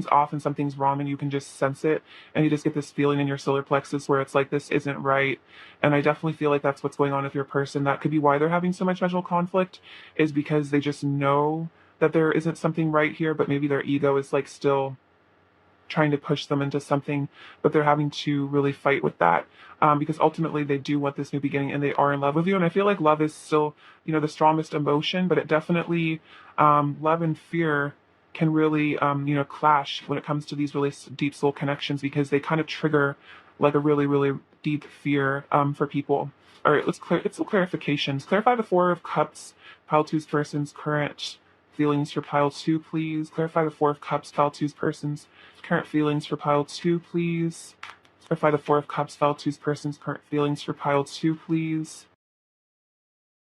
off and something's wrong, and you can just sense it, and you just get this feeling in your solar plexus where it's like, this isn't right. And I definitely feel like that's what's going on with your person. That could be why they're having so much mental conflict, is because they just know that there isn't something right here, but maybe their ego is like still trying to push them into something, but they're having to really fight with that, because ultimately they do want this new beginning and they are in love with you. And I feel like love is still, the strongest emotion, but it definitely, love and fear can really, clash when it comes to these really deep soul connections, because they kind of trigger like a really, really deep fear, for people. All right, it's some clarifications. Clarify the Four of Cups, pile two's person's current feelings for pile two, please. Clarify the Four of Cups, pile two's person's current feelings for pile two, please. Clarify the Four of Cups, pile two's person's current feelings for pile two, please.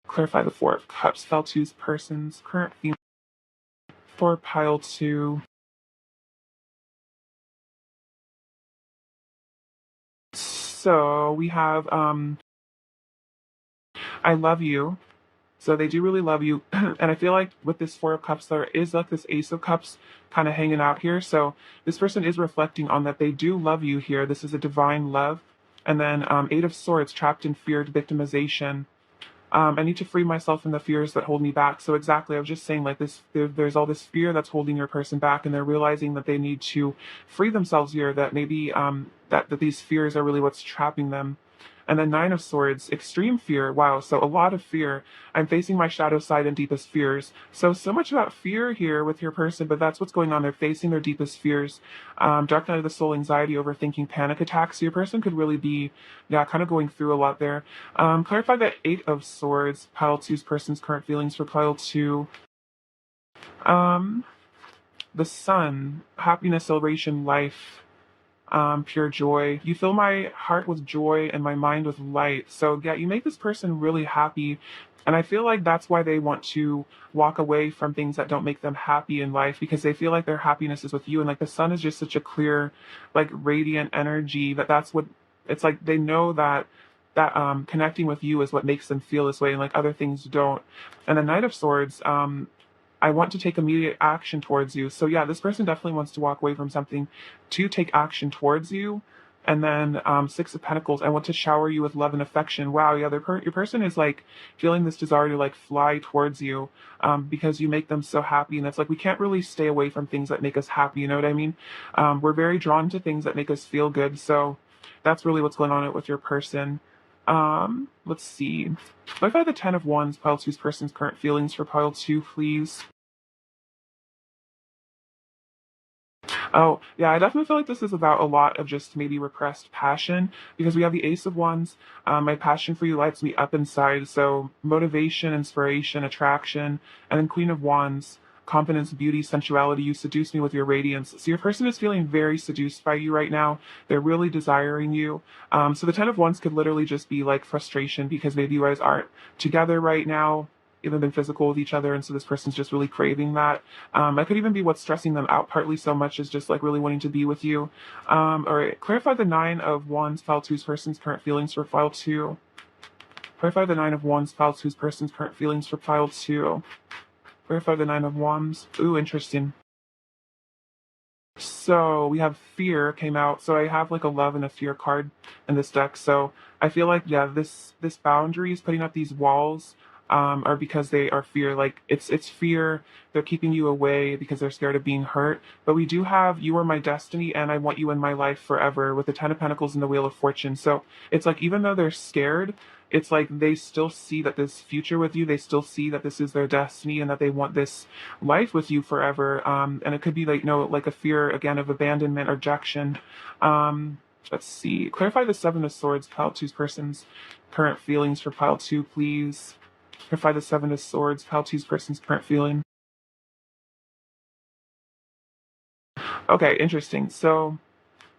Clarify the Four of Cups, pile two's person's current feelings for pile two. So we have I love you. So they do really love you. And I feel like with this Four of Cups, there is like this Ace of Cups kind of hanging out here. So this person is reflecting on that they do love you here. This is a divine love. And then Eight of Swords, trapped in feared victimization. I need to free myself from the fears that hold me back. So exactly, I was just saying like this, there's all this fear that's holding your person back, and they're realizing that they need to free themselves here, that maybe that these fears are really what's trapping them. And then Nine of Swords, extreme fear. Wow, so a lot of fear. I'm facing my shadow side and deepest fears. So much about fear here with your person, but that's what's going on. They're facing their deepest fears. Dark night of the soul, anxiety, overthinking, panic attacks. So your person could really be, yeah, kind of going through a lot there. Clarify that Eight of Swords, pile two's person's current feelings for pile two. Um, the Sun, happiness, celebration, life, pure joy. You fill my heart with joy and my mind with light. So yeah, you make this person really happy. And I feel like that's why they want to walk away from things that don't make them happy in life, because they feel like their happiness is with you. And like the sun is just such a clear, like radiant energy that's what it's like. They know that connecting with you is what makes them feel this way, and like other things don't. And the Knight of Swords, I want to take immediate action towards you. So yeah, this person definitely wants to walk away from something to take action towards you. And then Six of Pentacles, I want to shower you with love and affection. Wow, yeah, your person is like feeling this desire to like fly towards you, because you make them so happy. And it's like we can't really stay away from things that make us happy. You know what I mean? We're very drawn to things that make us feel good. So that's really what's going on with your person. Let's see. What if I had the Ten of Wands, pile two's person's current feelings for pile two, please? Oh, yeah, I definitely feel like this is about a lot of just maybe repressed passion, because we have the Ace of Wands. My passion for you lights me up inside. So motivation, inspiration, attraction, and then Queen of Wands, confidence, beauty, sensuality. You seduce me with your radiance. So your person is feeling very seduced by you right now. They're really desiring you. So the Ten of Wands could literally just be like frustration, because maybe you guys aren't together right now, even been physical with each other, and so this person's just really craving that. That could even be what's stressing them out partly so much, is just like really wanting to be with you. All right, clarify the Nine of Wands, file two's person's current feelings for file two. Clarify the Nine of Wands, file two's person's current feelings for file two. Clarify the Nine of Wands. Ooh, interesting. So we have fear came out. So I have like a love and a fear card in this deck. So I feel like, yeah, this boundaries, putting up these walls, are because they are fear. Like it's fear. They're keeping you away because they're scared of being hurt. But we do have you are my destiny and I want you in my life forever, with the Ten of Pentacles and the Wheel of Fortune. So it's like even though they're scared, it's like they still see that this future with you, they still see that this is their destiny and that they want this life with you forever. And it could be like, no, like a fear again of abandonment or rejection. Let's see. Clarify the Seven of Swords, pile two's person's current feelings for pile two, please. Clarify the Seven of Swords, pile two's person's current feeling. Okay, interesting. So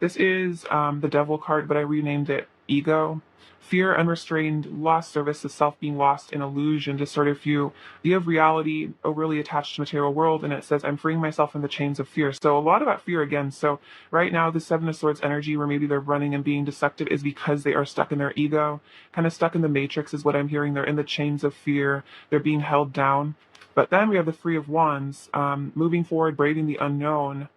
this is the Devil card, but I renamed it Ego. Fear, unrestrained, lost service, the self being lost in illusion, distorted view. You have reality, overly attached to material world, and it says, I'm freeing myself from the chains of fear. So a lot about fear again. So right now, the Seven of Swords energy, where maybe they're running and being deceptive, is because they are stuck in their ego, kind of stuck in the matrix, is what I'm hearing. They're in the chains of fear. They're being held down. But then we have the Three of Wands, moving forward, braving the unknown,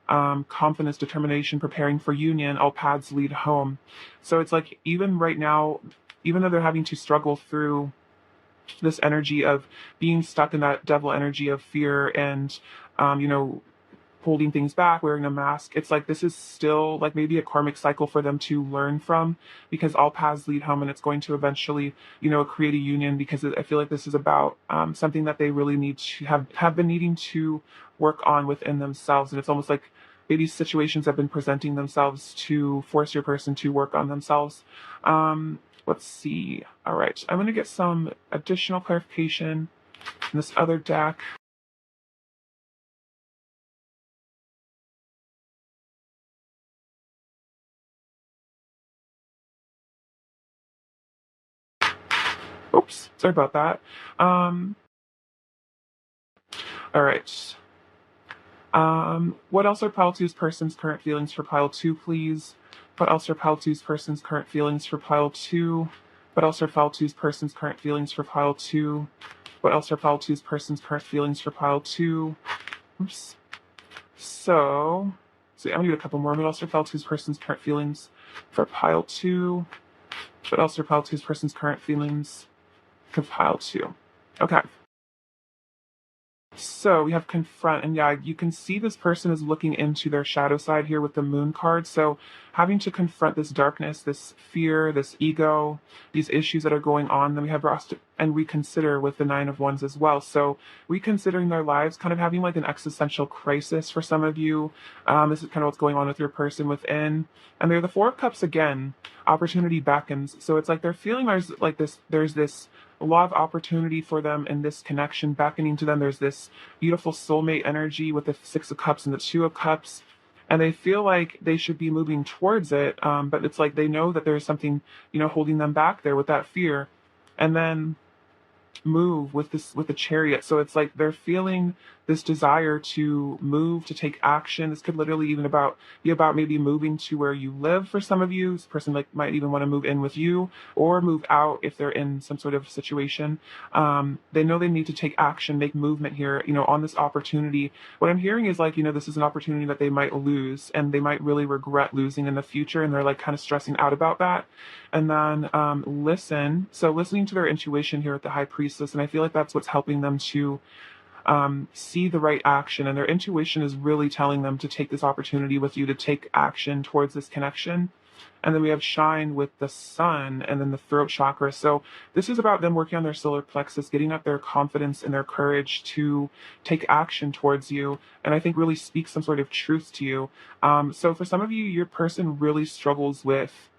confidence, determination, preparing for union, all paths lead home. So it's like even right now, even though they're having to struggle through this energy of being stuck in that devil energy of fear and, you know, holding things back, wearing a mask, it's like this is still like maybe a karmic cycle for them to learn from, because all paths lead home and it's going to eventually, you know, create a union, because I feel like this is about something that they really need to have been needing to work on within themselves. And it's almost like maybe situations have been presenting themselves to force your person to work on themselves. Let's see. All right, I'm going to get some additional clarification in this other deck. Oops, sorry about that. All right. What else are pile two's person's current feelings for pile two, please? What else are pile two's person's current feelings for pile two? What else are pile two's person's current feelings for pile two? What else are pile two's person's current feelings for pile two? Oops. So I'm gonna do a couple more. What else are pile two's person's current feelings for pile two? What else are pile two's person's current feelings for pile two? Okay. So we have confront, and yeah, you can see this person is looking into their shadow side here with the moon card. So having to confront this darkness, this fear, this ego, these issues that are going on. Then we have rest and reconsider with the nine of wands as well. So reconsidering their lives, kind of having like an existential crisis for some of you. This is kind of what's going on with your person within. And they're the four of cups again. Opportunity beckons. So it's like they're feeling there's this a lot of opportunity for them in this connection beckoning to them. There's this beautiful soulmate energy with the six of cups and the two of cups, and they feel like they should be moving towards it, but it's like they know that there's something, holding them back there with that fear. And then move with the chariot. So it's like they're feeling this desire to move, to take action. This could literally even be about maybe moving to where you live for some of you. This person like might even want to move in with you or move out if they're in some sort of situation. They know they need to take action, make movement here, on this opportunity. What I'm hearing is like, this is an opportunity that they might lose and they might really regret losing in the future. And they're like kind of stressing out about that. And then listen. So listening to their intuition here at the high priestess, and I feel like that's what's helping them to see the right action. And their intuition is really telling them to take this opportunity with you, to take action towards this connection. And then we have shine with the sun and then the throat chakra. So this is about them working on their solar plexus, getting up their confidence and their courage to take action towards you. And I think really speak some sort of truth to you. So for some of you, your person really struggles with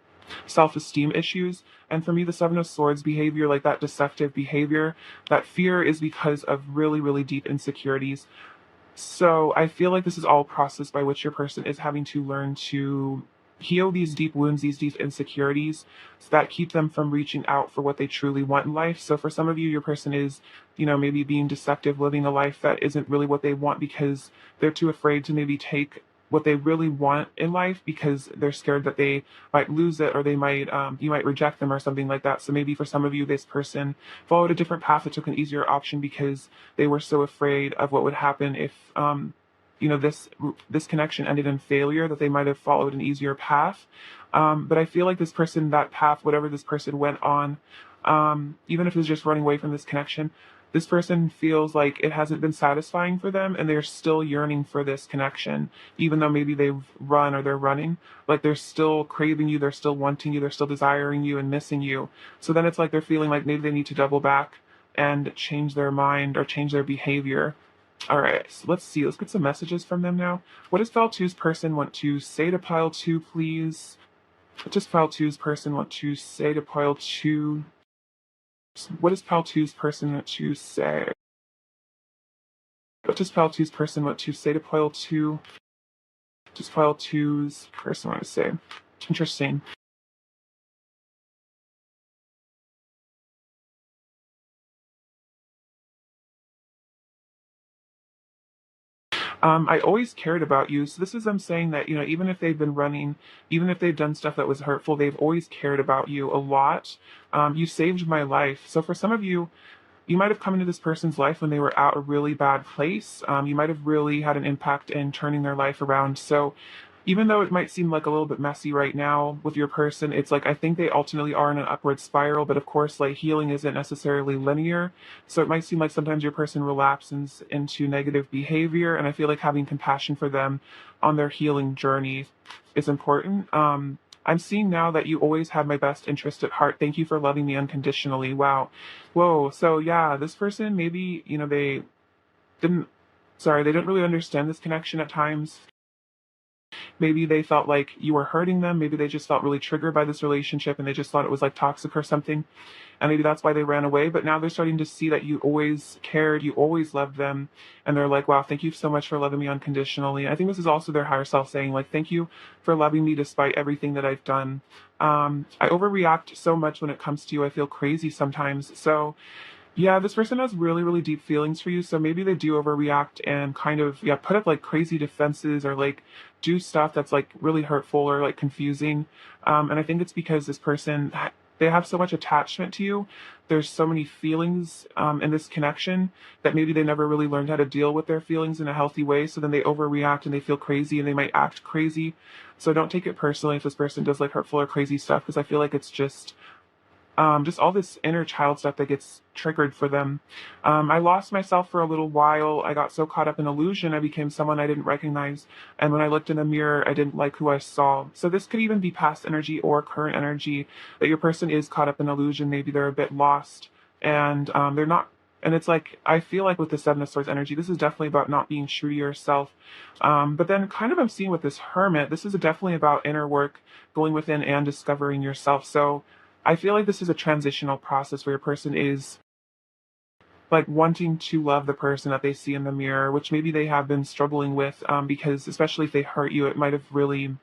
self-esteem issues. And for me, the Seven of Swords behavior, like that deceptive behavior, that fear is because of really, really deep insecurities. So I feel like this is all a process by which your person is having to learn to heal these deep wounds, these deep insecurities, so that keep them from reaching out for what they truly want in life. So for some of you, your person is, maybe being deceptive, living a life that isn't really what they want because they're too afraid to maybe take what they really want in life because they're scared that they might lose it or they might you might reject them or something like that. So maybe for some of you, this person followed a different path that took an easier option because they were so afraid of what would happen if this connection ended in failure, that they might have followed an easier path. But I feel like this person, that path, whatever this person went on, even if it's just running away from this connection, this person feels like it hasn't been satisfying for them and they're still yearning for this connection, even though maybe they've run or they're running. Like they're still craving you, they're still wanting you, they're still desiring you and missing you. So then it's like they're feeling like maybe they need to double back and change their mind or change their behavior. All right, so let's see. Let's get some messages from them now. What does Pile Two's person want to say to Pile Two, please? What does Pile Two's person want to say to Pile Two? What does Pile Two's person want to say? What does Pile Two's person want to say to Pile Two? What does Pile Two's person want to say? Interesting. I always cared about you. So this is them saying that, even if they've been running, even if they've done stuff that was hurtful, they've always cared about you a lot. You saved my life. So for some of you, you might have come into this person's life when they were at a really bad place. You might have really had an impact in turning their life around. So even though it might seem like a little bit messy right now with your person, it's like I think they ultimately are in an upward spiral. But of course, like healing isn't necessarily linear. So it might seem like sometimes your person relapses into negative behavior. And I feel like having compassion for them on their healing journey is important. I'm seeing now that you always had my best interest at heart. Thank you for loving me unconditionally. Wow. Whoa. So yeah, this person maybe, didn't, they didn't really understand this connection at times. Maybe they felt like you were hurting them. Maybe they just felt really triggered by this relationship and they just thought it was like toxic or something. And maybe that's why they ran away. But now they're starting to see that you always cared, you always loved them. And they're like, wow, thank you so much for loving me unconditionally. I think this is also their higher self saying, like, thank you for loving me despite everything that I've done. I overreact so much when it comes to you. I feel crazy sometimes. So yeah, this person has really, really deep feelings for you. So maybe they do overreact and kind of, yeah, put up like crazy defenses or like do stuff that's like really hurtful or like confusing. And I think it's because this person, they have so much attachment to you. There's so many feelings in this connection that maybe they never really learned how to deal with their feelings in a healthy way. So then they overreact and they feel crazy and they might act crazy. So don't take it personally if this person does like hurtful or crazy stuff because I feel like it's just just all this inner child stuff that gets triggered for them. I lost myself for a little while. I got so caught up in illusion, I became someone I didn't recognize. And when I looked in the mirror, I didn't like who I saw. So this could even be past energy or current energy, that your person is caught up in illusion. Maybe they're a bit lost, and they're not. And it's like, I feel like with the Seven of Swords energy, this is definitely about not being true to yourself. But then kind of I'm seeing with this Hermit, this is definitely about inner work, going within and discovering yourself. So I feel like this is a transitional process where your person is like wanting to love the person that they see in the mirror, which maybe they have been struggling with, because especially if they hurt you, it might have really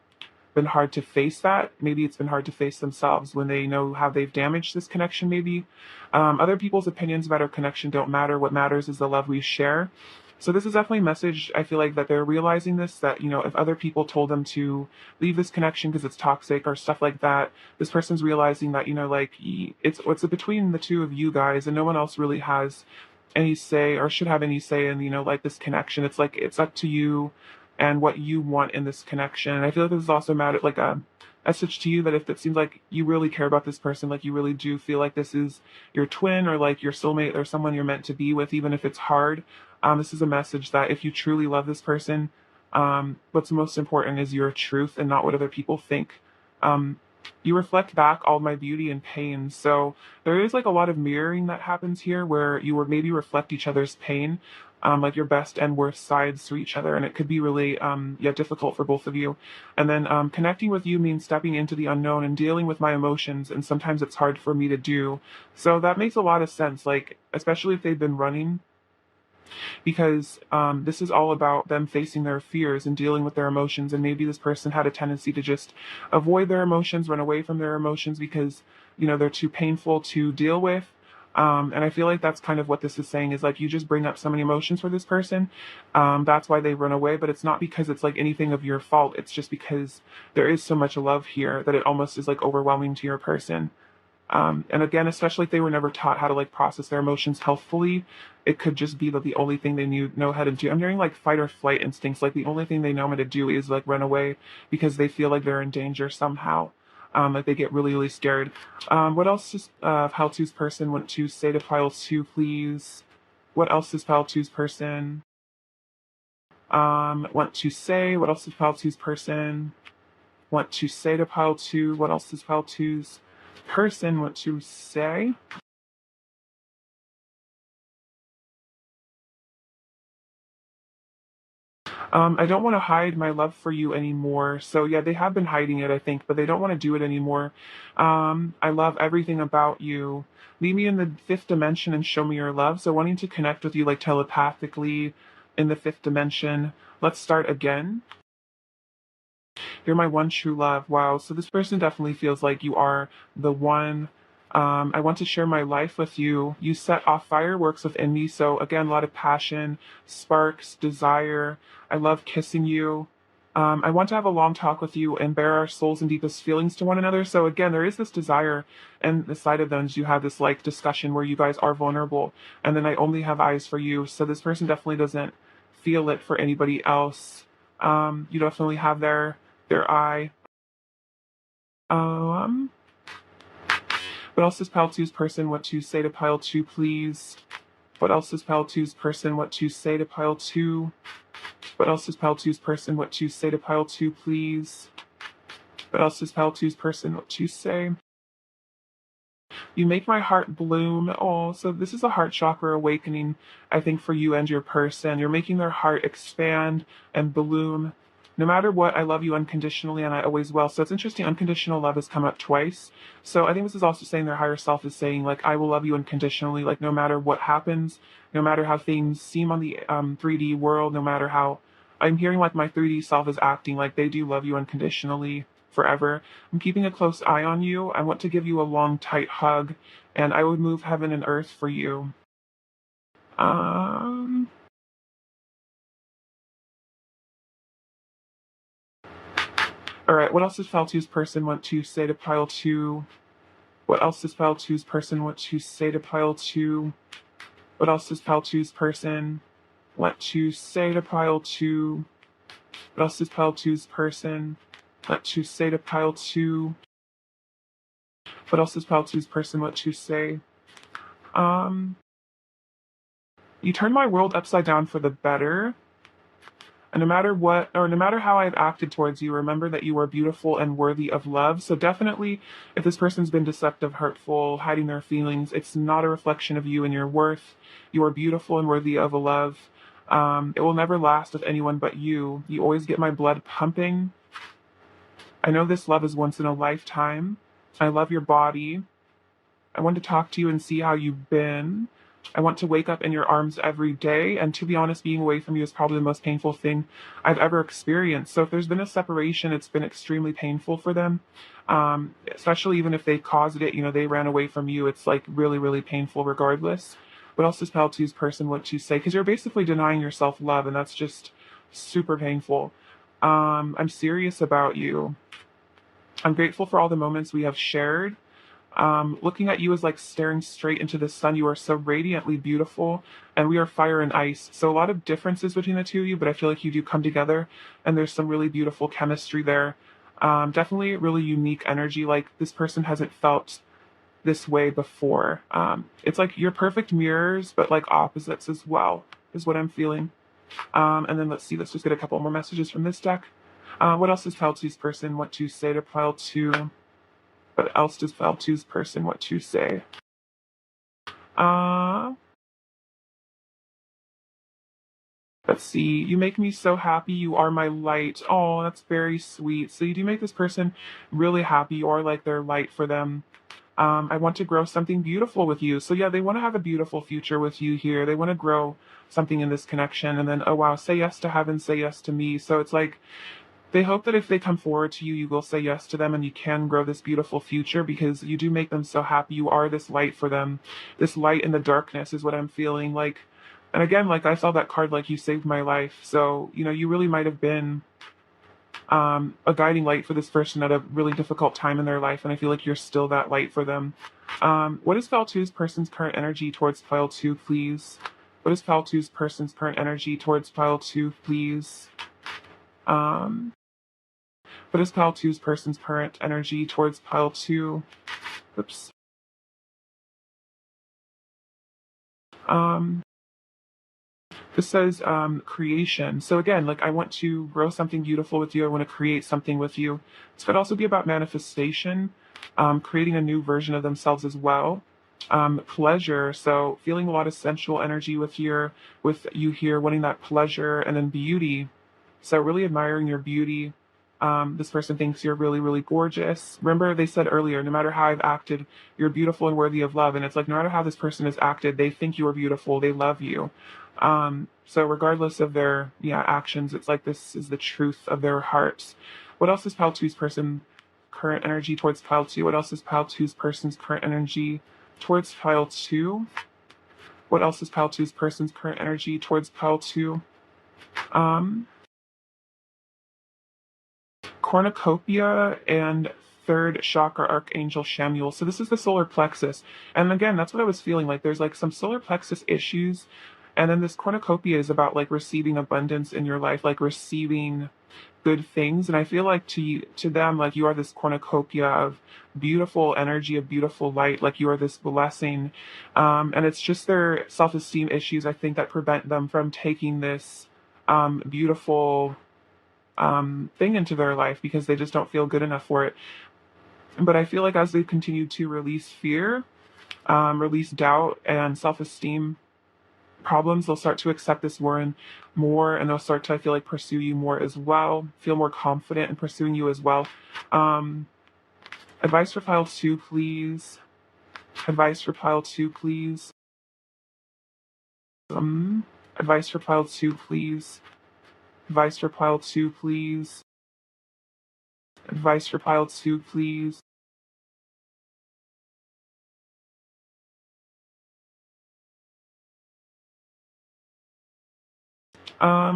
been hard to face that. Maybe it's been hard to face themselves when they know how they've damaged this connection, maybe. Other people's opinions about our connection don't matter. What matters is the love we share. So this is definitely a message. I feel like that they're realizing this, that, if other people told them to leave this connection because it's toxic or stuff like that, this person's realizing that, like, it's between the two of you guys, and no one else really has any say or should have any say in, like, this connection. It's like, it's up to you and what you want in this connection. And I feel like this is also like a message to you, that if it seems like you really care about this person, like you really do feel like this is your twin or like your soulmate or someone you're meant to be with, even if it's hard, this is a message that if you truly love this person, what's most important is your truth and not what other people think. Um, you reflect back all my beauty and pain. So there is like a lot of mirroring that happens here, where you would maybe reflect each other's pain, like your best and worst sides to each other. And it could be really, difficult for both of you. And then connecting with you means stepping into the unknown and dealing with my emotions. And sometimes it's hard for me to do. So that makes a lot of sense. Like, especially if they've been running, because this is all about them facing their fears and dealing with their emotions. And maybe this person had a tendency to just avoid their emotions, run away from their emotions because, they're too painful to deal with. And I feel like that's kind of what this is saying, is like, you just bring up so many emotions for this person. That's why they run away. But it's not because it's like anything of your fault. It's just because there is so much love here that it almost is like overwhelming to your person. And again, especially if they were never taught how to like process their emotions healthfully, it could just be that the only thing they know how to do. I'm hearing like fight or flight instincts. Like the only thing they know how to do is like run away because they feel like they're in danger somehow. Like they get really, really scared. What else does Pile Two's person want to say to Pile Two, please? What else does Pile Two's person want to say? What else does Pile Two's person want to say to Pile Two? What else does Pile Two's person want to say? I don't want to hide my love for you anymore. So yeah, they have been hiding it, I think, but they don't want to do it anymore. I love everything about you. Meet me in the fifth dimension and show me your love. So wanting to connect with you like telepathically in the fifth dimension. Let's start again. You're my one true love. Wow. So this person definitely feels like you are the one. I want to share my life with you. You set off fireworks within me. So again, a lot of passion, sparks, desire. I love kissing you. I want to have a long talk with you and bare our souls and deepest feelings to one another. So again, there is this desire, and the side of them is you have this like discussion where you guys are vulnerable, and then I only have eyes for you. So this person definitely doesn't feel it for anybody else. You definitely have their eye. Um, what else does Pile Two's person want to say to Pile Two, please? What else does Pile Two's person want to say to Pile Two? What else does Pile Two's person want to say to Pile Two, please? What else does Pile Two's person want to say? You make my heart bloom. Oh, so this is a heart chakra awakening, I think, for you and your person. You're making their heart expand and bloom. No matter what, I love you unconditionally and I always will. So it's interesting, unconditional love has come up twice. So I think this is also saying their higher self is saying, like, I will love you unconditionally, like, no matter what happens, no matter how things seem on the 3D world, no matter how I'm hearing like my 3D self is acting, like they do love you unconditionally forever. I'm keeping a close eye on you. I want to give you a long, tight hug, and I would move heaven and earth for you. Um, all right, what else does Pile Two's person want to say to Pile Two? What else does Pile Two's person want to say to Pile Two? What else does Pile Two's person want to say to Pile Two? What else does Pile Two's person want to say to Pile Two? What else does pile two's person want to say? Um, you turned my world upside down for the better. And no matter what, or no matter how I've acted towards you, remember that you are beautiful and worthy of love. So definitely, if this person's been deceptive, hurtful, hiding their feelings, it's not a reflection of you and your worth. You are beautiful and worthy of a love. It will never last with anyone but you. You always get my blood pumping. I know this love is once in a lifetime. I love your body. I want to talk to you and see how you've been. I want to wake up in your arms every day. And to be honest, being away from you is probably the most painful thing I've ever experienced. So if there's been a separation, it's been extremely painful for them. Especially even if they caused it, they ran away from you. It's like really, really painful regardless. What else does Pal Two's person want to say? Because you're basically denying yourself love, and that's just super painful. I'm serious about you. I'm grateful for all the moments we have shared. Looking at you is like staring straight into the sun. You are so radiantly beautiful, and we are fire and ice. So a lot of differences between the two of you, but I feel like you do come together, and there's some really beautiful chemistry there. Definitely really unique energy. Like this person hasn't felt this way before. It's like you're perfect mirrors, but like opposites as well, is what I'm feeling. And then let's see, let's just get a couple more messages from this deck. What else does Pile Two's person want to say to Pile Two? What else does Pile Two's person want to say? Uh, let's see. You make me so happy. You are my light. Oh, that's very sweet. So you do make this person really happy. You are like their light for them. I want to grow something beautiful with you. So yeah, they want to have a beautiful future with you here. They want to grow something in this connection. And then, oh wow, say yes to heaven, say yes to me. So it's like, they hope that if they come forward to you, you will say yes to them and you can grow this beautiful future because you do make them so happy. You are this light for them. This light in the darkness is what I'm feeling like. And again, like I saw that card, like you saved my life. So, you really might have been a guiding light for this person at a really difficult time in their life. And I feel like you're still that light for them. What is Pile Two's person's current energy towards Pile Two, please? What is Pile Two's person's current energy towards Pile Two, please? What is Pile Two's person's current energy towards Pile Two? Oops. Um, this says creation. So again, like I want to grow something beautiful with you. I want to create something with you. This could also be about manifestation, creating a new version of themselves as well. Pleasure. So feeling a lot of sensual energy with you here, wanting that pleasure, and then beauty. So really admiring your beauty. This person thinks you're really, really gorgeous. Remember, they said earlier, no matter how I've acted, you're beautiful and worthy of love. And it's like, no matter how this person has acted, they think you are beautiful. They love you. So regardless of their actions, it's like this is the truth of their hearts. What else is Pile Two's person current energy towards Pile Two? What else is Pile Two's person's current energy towards Pile Two? What else is Pile Two's person's current energy towards Pile Two? Cornucopia and third chakra archangel Shamuel. So this is the solar plexus. And again, that's what I was feeling like. There's like some solar plexus issues. And then this cornucopia is about like receiving abundance in your life, like receiving good things. And I feel like to them, like you are this cornucopia of beautiful energy, of beautiful light, like you are this blessing. And it's just their self-esteem issues, I think, that prevent them from taking this beautiful thing into their life because they just don't feel good enough for it. But I feel like as they continue to release fear, release doubt and self-esteem problems, they'll start to accept this more and they'll start to, I feel like, pursue you more as well, feel more confident in pursuing you as well. Advice for Pile Two, please. Advice for Pile Two, please. Advice for Pile Two, please. Advice for Pile Two, please. Advice for Pile Two, please.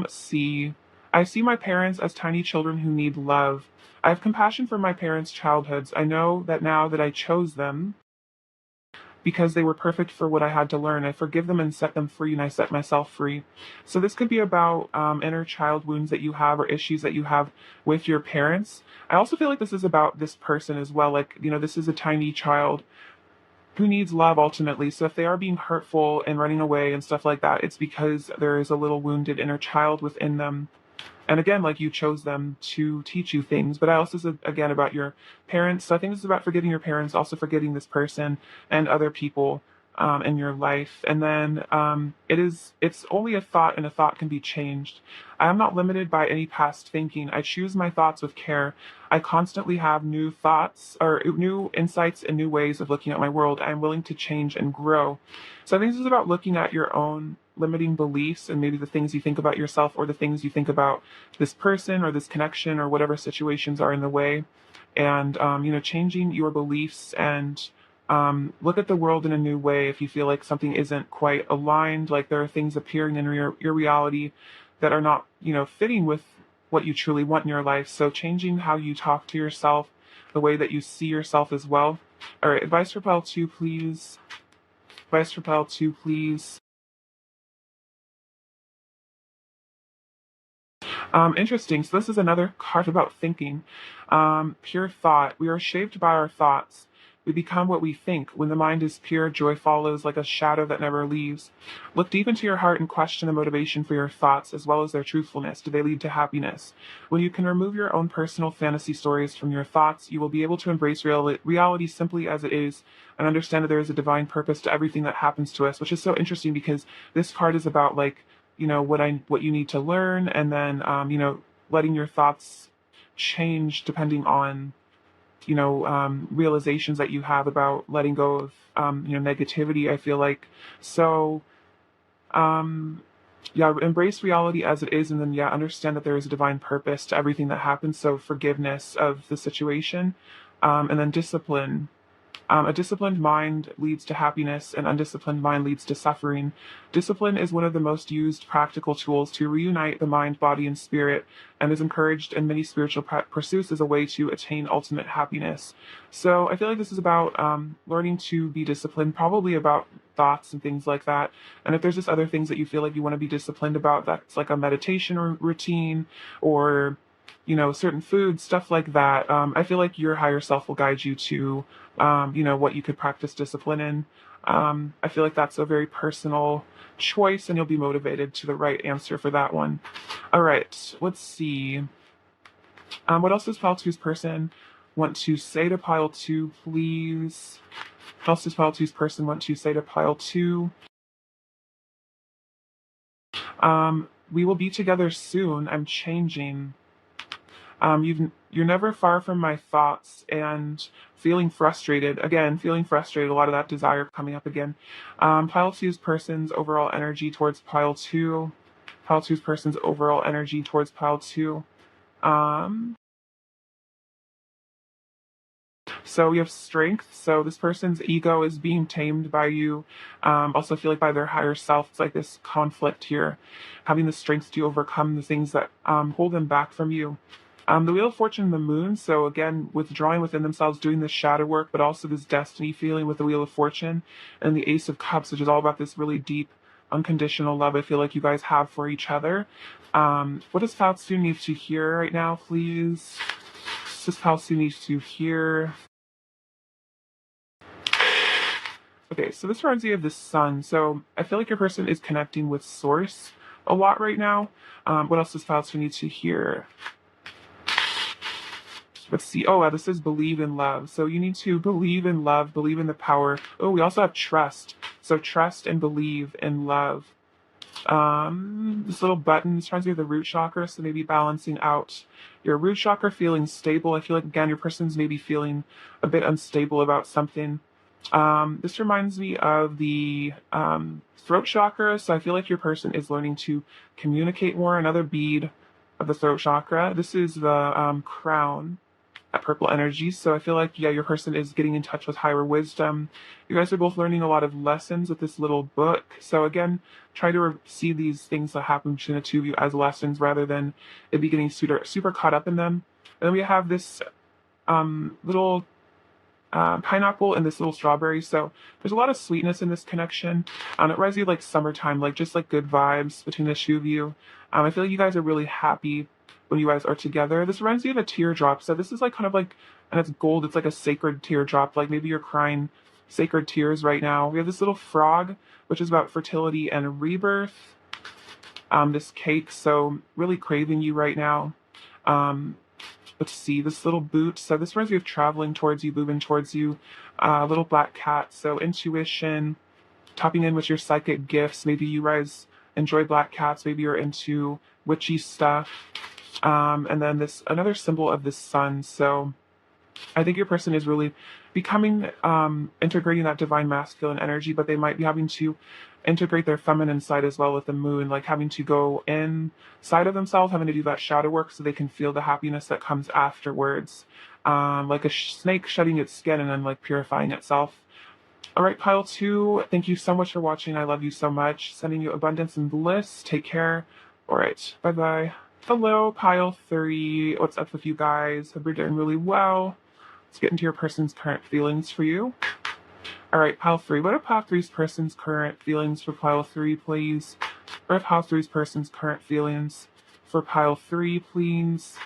C. I see my parents as tiny children who need love. I have compassion for my parents' childhoods. I know that now that I chose them, because they were perfect for what I had to learn. I forgive them and set them free, and I set myself free. So this could be about inner child wounds that you have, or issues that you have with your parents. I also feel like this is about this person as well. Like, this is a tiny child who needs love ultimately. So if they are being hurtful and running away and stuff like that, it's because there is a little wounded inner child within them. And again, like, you chose them to teach you things. But I also said again about your parents. So I think this is about forgiving your parents, also forgetting this person and other people in your life. And then it's only a thought, and a thought can be changed. I am not limited by any past thinking. I choose my thoughts with care. I constantly have new thoughts, or new insights and new ways of looking at my world. I am willing to change and grow. So I think this is about looking at your own limiting beliefs, and maybe the things you think about yourself, or the things you think about this person or this connection or whatever situations are in the way. And changing your beliefs, and look at the world in a new way. If you feel like something isn't quite aligned, like there are things appearing in your reality that are not fitting with what you truly want in your life. So changing how you talk to yourself, the way that you see yourself as well. All right, advice for pile 2, please. Advice for pile 2, please. Interesting. So this is another card about thinking. Pure thought. We are shaped by our thoughts. We become what we think. When the mind is pure, joy follows like a shadow that never leaves. Look deep into your heart and question the motivation for your thoughts, as well as their truthfulness. Do they lead to happiness? When you can remove your own personal fantasy stories from your thoughts, you will be able to embrace reality simply as it is, and understand that there is a divine purpose to everything that happens to us, which is so interesting because this card is about, like, what you need to learn, and then letting your thoughts change depending on realizations that you have about letting go of negativity, I feel like. So yeah, embrace reality as it is, and then understand that there is a divine purpose to everything that happens. So forgiveness of the situation, and then discipline. A disciplined mind leads to happiness, an undisciplined mind leads to suffering. Discipline is one of the most used practical tools to reunite the mind, body, and spirit, and is encouraged in many spiritual pursuits as a way to attain ultimate happiness. So I feel like this is about learning to be disciplined, probably about thoughts and things like that. And if there's just other things that you feel like you want to be disciplined about, that's like a meditation routine, or certain foods, stuff like that. I feel like your higher self will guide you to, what you could practice discipline in. I feel like that's a very personal choice, and you'll be motivated to the right answer for that one. All right, let's see. What else does pile two's person want to say to pile 2, please? What else does pile two's person want to say to pile 2? We will be together soon. I'm changing. You're never far from my thoughts, and feeling frustrated. Again, feeling frustrated, a lot of that desire coming up again. Pile two's person's overall energy towards pile 2. Pile two's person's overall energy towards pile 2. Um, so we have strength. So this person's ego is being tamed by you. Also feel like by their higher self. It's like this conflict here, having the strength to overcome the things that hold them back from you. The Wheel of Fortune and the Moon, so again, withdrawing within themselves, doing this shadow work, but also this destiny feeling with the Wheel of Fortune, and the Ace of Cups, which is all about this really deep, unconditional love I feel like you guys have for each other. What does Fausto need to hear right now, please? What does Fausto need to hear? Okay, so this reminds me of the sun. So I feel like your person is connecting with Source a lot right now. What else does Fausto need to hear? Let's see. Oh, this is believe in love. So you need to believe in love, believe in the power. Oh, we also have trust. So trust and believe in love. This little button, this reminds me of the root chakra. So maybe balancing out your root chakra, feeling stable. I feel like, again, your person's maybe feeling a bit unstable about something. This reminds me of the throat chakra. So I feel like your person is learning to communicate more. Another bead of the throat chakra. This is the crown, that purple energy. So I feel like, your person is getting in touch with higher wisdom. You guys are both learning a lot of lessons with this little book. So again, try to see these things that happen between the two of you as lessons, rather than it be getting super caught up in them. And then we have this little pineapple and this little strawberry. So there's a lot of sweetness in this connection. It reminds you of, like, summertime, like just like good vibes between the two of you. I feel like you guys are really happy when you guys are together. This reminds me of a teardrop. So this is like kind of like, and it's gold. It's like a sacred teardrop. Like maybe you're crying sacred tears right now. We have this little frog, which is about fertility and rebirth. This cake, so really craving you right now. Um, let's see, this little boot. So this reminds me of traveling towards you, moving towards you. Little black cat. So intuition, tapping in with your psychic gifts. Maybe you guys enjoy black cats. Maybe you're into witchy stuff. And then this another symbol of the sun. So I think your person is really becoming, integrating that divine masculine energy, but they might be having to integrate their feminine side as well with the moon, like having to go inside of themselves, having to do that shadow work so they can feel the happiness that comes afterwards. Like a snake shedding its skin and then like purifying itself. All right, pile two, thank you so much for watching. I love you so much. Sending you abundance and bliss. Take care. All right, bye bye. Hello, pile three. What's up with you guys? Hope you're doing really well. Let's get into your person's current feelings for you. All right, pile three. What are pile three's person's current feelings for pile three, please? What are pile three's person's current feelings for pile three, please?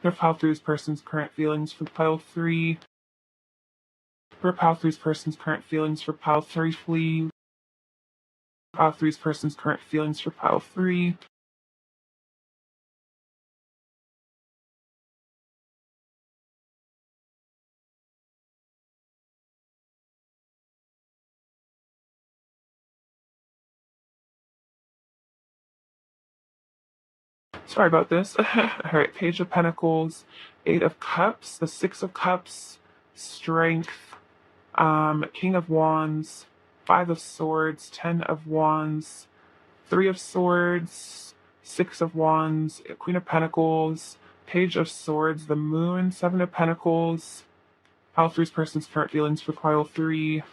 What are pile three's person's current feelings for pile three? What are pile three's person's current feelings for pile three, please? Pile three's person's current feelings for pile three. Sorry about this. All right, Page of Pentacles, Eight of Cups, the Six of Cups, Strength, King of Wands, Five of Swords, Ten of Wands, Three of Swords, Six of Wands, Queen of Pentacles, Page of Swords, the Moon, Seven of Pentacles, pile three's person's current feelings for pile three,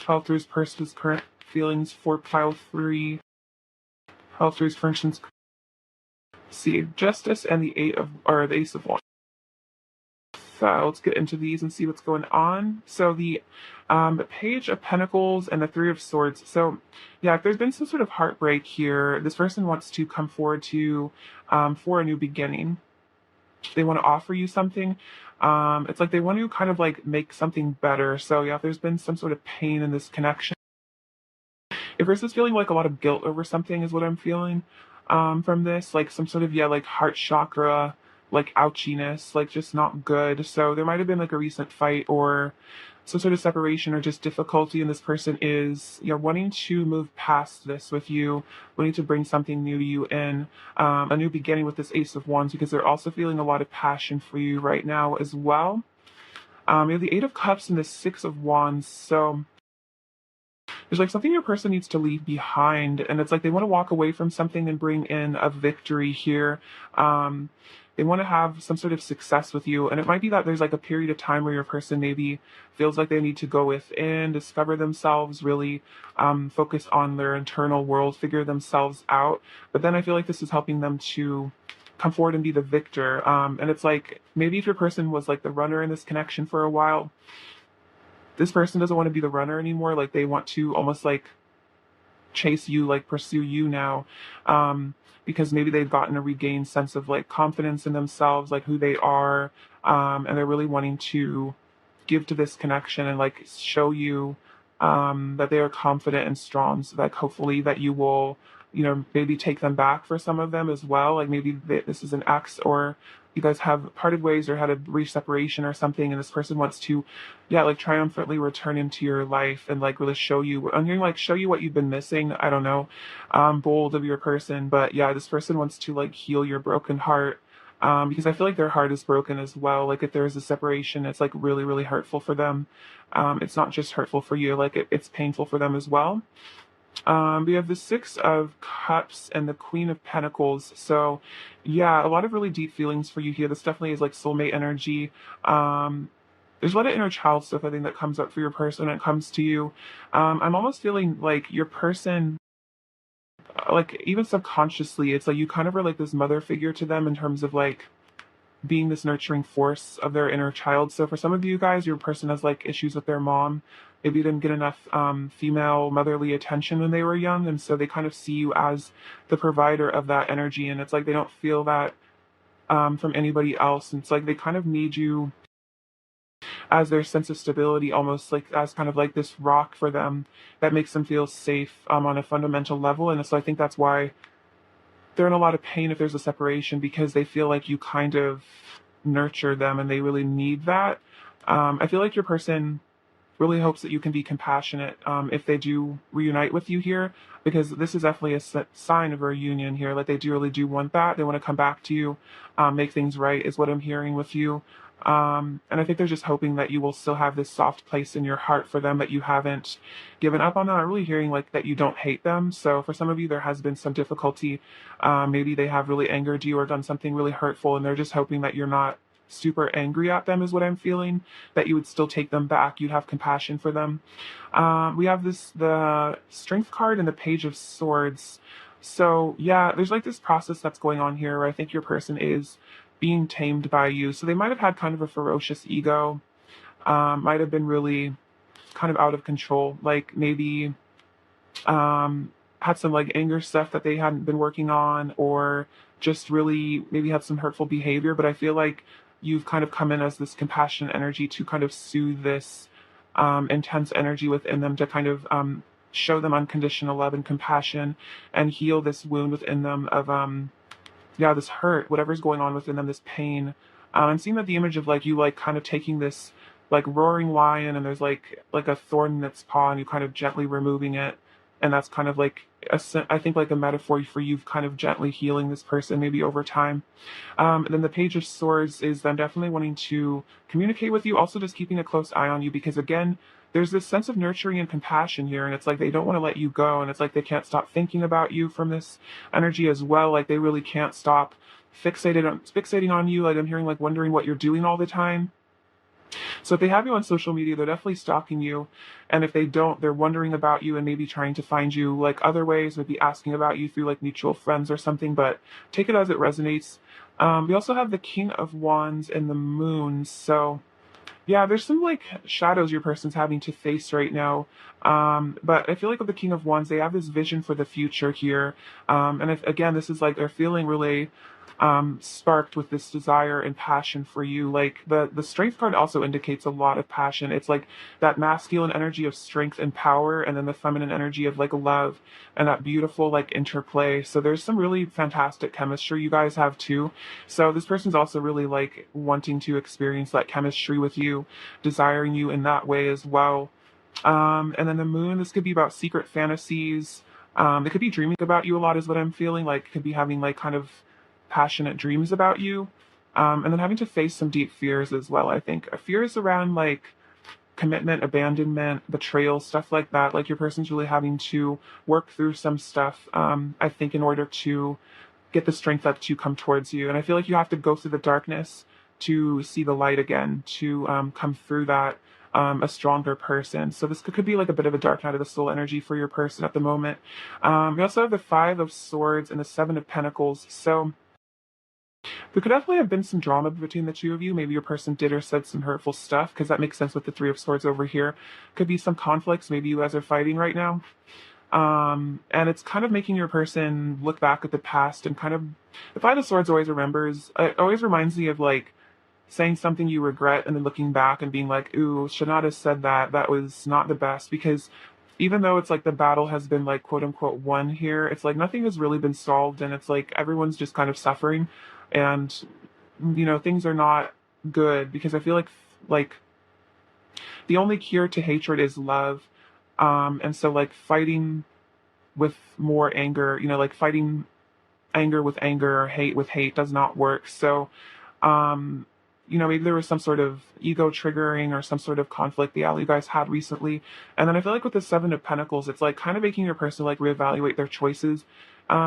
pile three's person's current feelings for pile three, pile three's person's see Justice and the the Ace of Wands. So let's get into these and see what's going on. So the Page of Pentacles and the Three of Swords. So yeah, if there's been some sort of heartbreak here, this person wants to come forward to for a new beginning. They want to offer you something. It's like they want to kind of like make something better. So yeah, if there's been some sort of pain in this connection, if there's this feeling like a lot of guilt over something is what I'm feeling from this, like some sort of, yeah, like heart chakra, like ouchiness, like just not good. So there might have been like a recent fight or some sort of separation or just difficulty, and this person is, you know, wanting to move past this with you, wanting to bring something new to you in, a new beginning with this Ace of Wands, because they're also feeling a lot of passion for you right now as well. You have the Eight of Cups and the Six of Wands. So there's like something your person needs to leave behind, and it's like they want to walk away from something and bring in a victory here. They want to have some sort of success with you, and it might be that there's like a period of time where your person maybe feels like they need to go within, discover themselves, really focus on their internal world, figure themselves out. But then I feel like this is helping them to come forward and be the victor. And it's like maybe if your person was like the runner in this connection for a while, this person doesn't want to be the runner anymore. Like they want to almost like chase you, like pursue you now, because maybe they've gotten a regained sense of like confidence in themselves, like who they are, and they're really wanting to give to this connection and like show you that they are confident and strong. So like hopefully that you will, you know, maybe take them back for some of them as well. Like maybe this is an ex, or you guys have parted ways or had a brief separation or something, and this person wants to, yeah, like triumphantly return into your life and like really show you, I'm hearing like show you what you've been missing. I don't know, bold of your person, but yeah, this person wants to like heal your broken heart. Because I feel like their heart is broken as well. Like if there is a separation, it's like really, really hurtful for them. It's not just hurtful for you, like it's painful for them as well. We have the Six of Cups and the Queen of Pentacles. So, yeah, a lot of really deep feelings for you here. This definitely is like soulmate energy. There's a lot of inner child stuff, I think, that comes up for your person when it comes to you. I'm almost feeling like your person, like even subconsciously, it's like you kind of are like this mother figure to them in terms of like being this nurturing force of their inner child. So for some of you guys, your person has like issues with their mom. Maybe didn't get enough female motherly attention when they were young, and so they kind of see you as the provider of that energy, and it's like they don't feel that from anybody else. And it's like they kind of need you as their sense of stability, almost like as kind of like this rock for them that makes them feel safe on a fundamental level. And so I think that's why they're in a lot of pain if there's a separation, because they feel like you kind of nurture them and they really need that. I feel like your person really hopes that you can be compassionate if they do reunite with you here, because this is definitely a sign of a reunion here. Like they do really do want that. They want to come back to you, make things right, is what I'm hearing with you. And I think they're just hoping that you will still have this soft place in your heart for them, that you haven't given up on them. I'm really hearing like that you don't hate them. So for some of you, there has been some difficulty. Maybe they have really angered you or done something really hurtful, and they're just hoping that you're not super angry at them, is what I'm feeling, that you would still take them back. You'd have compassion for them. We have the Strength card and the Page of Swords. So yeah, there's like this process that's going on here where I think your person is being tamed by you. So they might have had kind of a ferocious ego, might have been really kind of out of control, like maybe had some like anger stuff that they hadn't been working on, or just really maybe had some hurtful behavior. But I feel like you've kind of come in as this compassionate energy to kind of soothe this intense energy within them, to kind of show them unconditional love and compassion and heal this wound within them of yeah, this hurt, whatever's going on within them, this pain. I'm seeing that the image of like you like kind of taking this like roaring lion, and there's like a thorn in its paw, and you kind of gently removing it, and that's kind of like I think like a metaphor for you kind of gently healing this person maybe over time. And then the Page of Swords is them definitely wanting to communicate with you, also just keeping a close eye on you, because again, there's this sense of nurturing and compassion here, and it's like they don't want to let you go, and it's like they can't stop thinking about you from this energy as well. Like they really can't stop fixating on you. Like I'm hearing like wondering what you're doing all the time. So if they have you on social media, they're definitely stalking you. And if they don't, they're wondering about you and maybe trying to find you like other ways, maybe asking about you through like mutual friends or something, but take it as it resonates. We also have the King of Wands and the Moon. So yeah, there's some like shadows your person's having to face right now. But I feel like with the King of Wands, they have this vision for the future here. And if, again, this is like they're feeling really sparked with this desire and passion for you. Like the Strength card also indicates a lot of passion. It's like that masculine energy of strength and power, and then the feminine energy of like love and that beautiful like interplay. So there's some really fantastic chemistry you guys have too. So this person's also really like wanting to experience that chemistry with you, desiring you in that way as well. And then the Moon, this could be about secret fantasies. They could be dreaming about you a lot, is what I'm feeling. Like could be having like kind of passionate dreams about you. And then having to face some deep fears as well. I think fears around like commitment, abandonment, betrayal, stuff like that. Like your person's really having to work through some stuff, I think, in order to get the strength up to come towards you. And I feel like you have to go through the darkness to see the light again, to come through that a stronger person. So this could be like a bit of a dark night of the soul energy for your person at the moment. We also have the Five of Swords and the Seven of Pentacles. So there could definitely have been some drama between the two of you. Maybe your person did or said some hurtful stuff, because that makes sense with the Three of Swords over here. Could be some conflicts. Maybe you guys are fighting right now. And it's kind of making your person look back at the past and kind of, the Five of Swords always remembers, it always reminds me of like saying something you regret and then looking back and being like, ooh, should not have said that. That was not the best. Because even though it's like the battle has been like quote unquote won here, it's like nothing has really been solved, and it's like everyone's just kind of suffering, and things are not good, because I feel like the only cure to hatred is love. And so like fighting with more anger, like fighting anger with anger or hate with hate does not work. So um maybe there was some sort of ego triggering or some sort of conflict the you guys had recently. And then I feel like with the Seven of Pentacles, it's like kind of making your person like reevaluate their choices.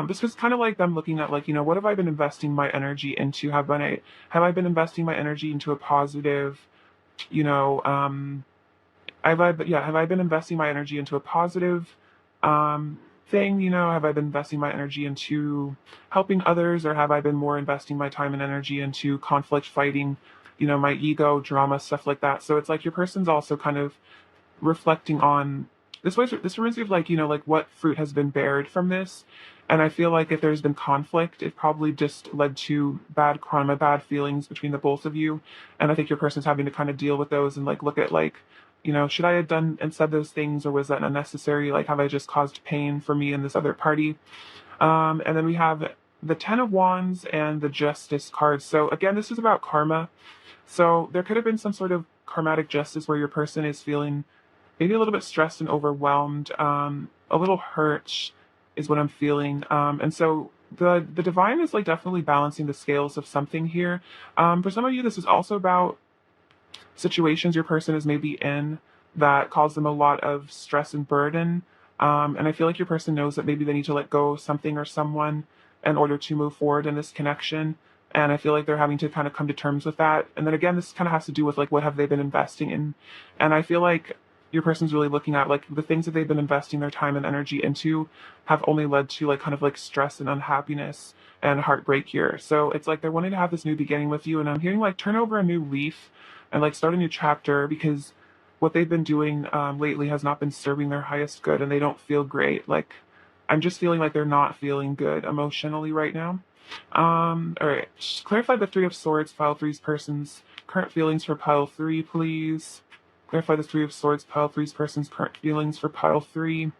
This was kind of like them looking at like, what have I been investing my energy into? Have I been investing my energy into a positive, you know, have I been investing my energy into a positive thing? Have I been investing my energy into helping others, or have I been more investing my time and energy into conflict fighting, my ego, drama, stuff like that? So it's like your person's also kind of reflecting on this reminds me of like, like what fruit has been bared from this. And I feel like if there's been conflict, it probably just led to bad karma, bad feelings between the both of you. And I think your person's having to kind of deal with those and like look at like, should I have done and said those things, or was that unnecessary? Like, have I just caused pain for me and this other party? And then we have the Ten of Wands and the Justice card. So again, this is about karma. So there could have been some sort of karmatic justice where your person is feeling maybe a little bit stressed and overwhelmed, a little hurt is what I'm feeling. And so the divine is like definitely balancing the scales of something here. For some of you, this is also about situations your person is maybe in that cause them a lot of stress and burden. And I feel like your person knows that maybe they need to let go of something or someone in order to move forward in this connection. And I feel like they're having to kind of come to terms with that. And then again, this kind of has to do with like what have they been investing in. And I feel like your person's really looking at like the things that they've been investing their time and energy into have only led to like kind of like stress and unhappiness and heartbreak here. So it's like they're wanting to have this new beginning with you. And I'm hearing like turn over a new leaf and like start a new chapter, because what they've been doing lately has not been serving their highest good, and they don't feel great. Like I'm just feeling like they're not feeling good emotionally right now. All right, just clarify the Three of Swords, pile three's person's current feelings for pile three, please. Clarify the Three of Swords, pile three's person's current feelings for pile three.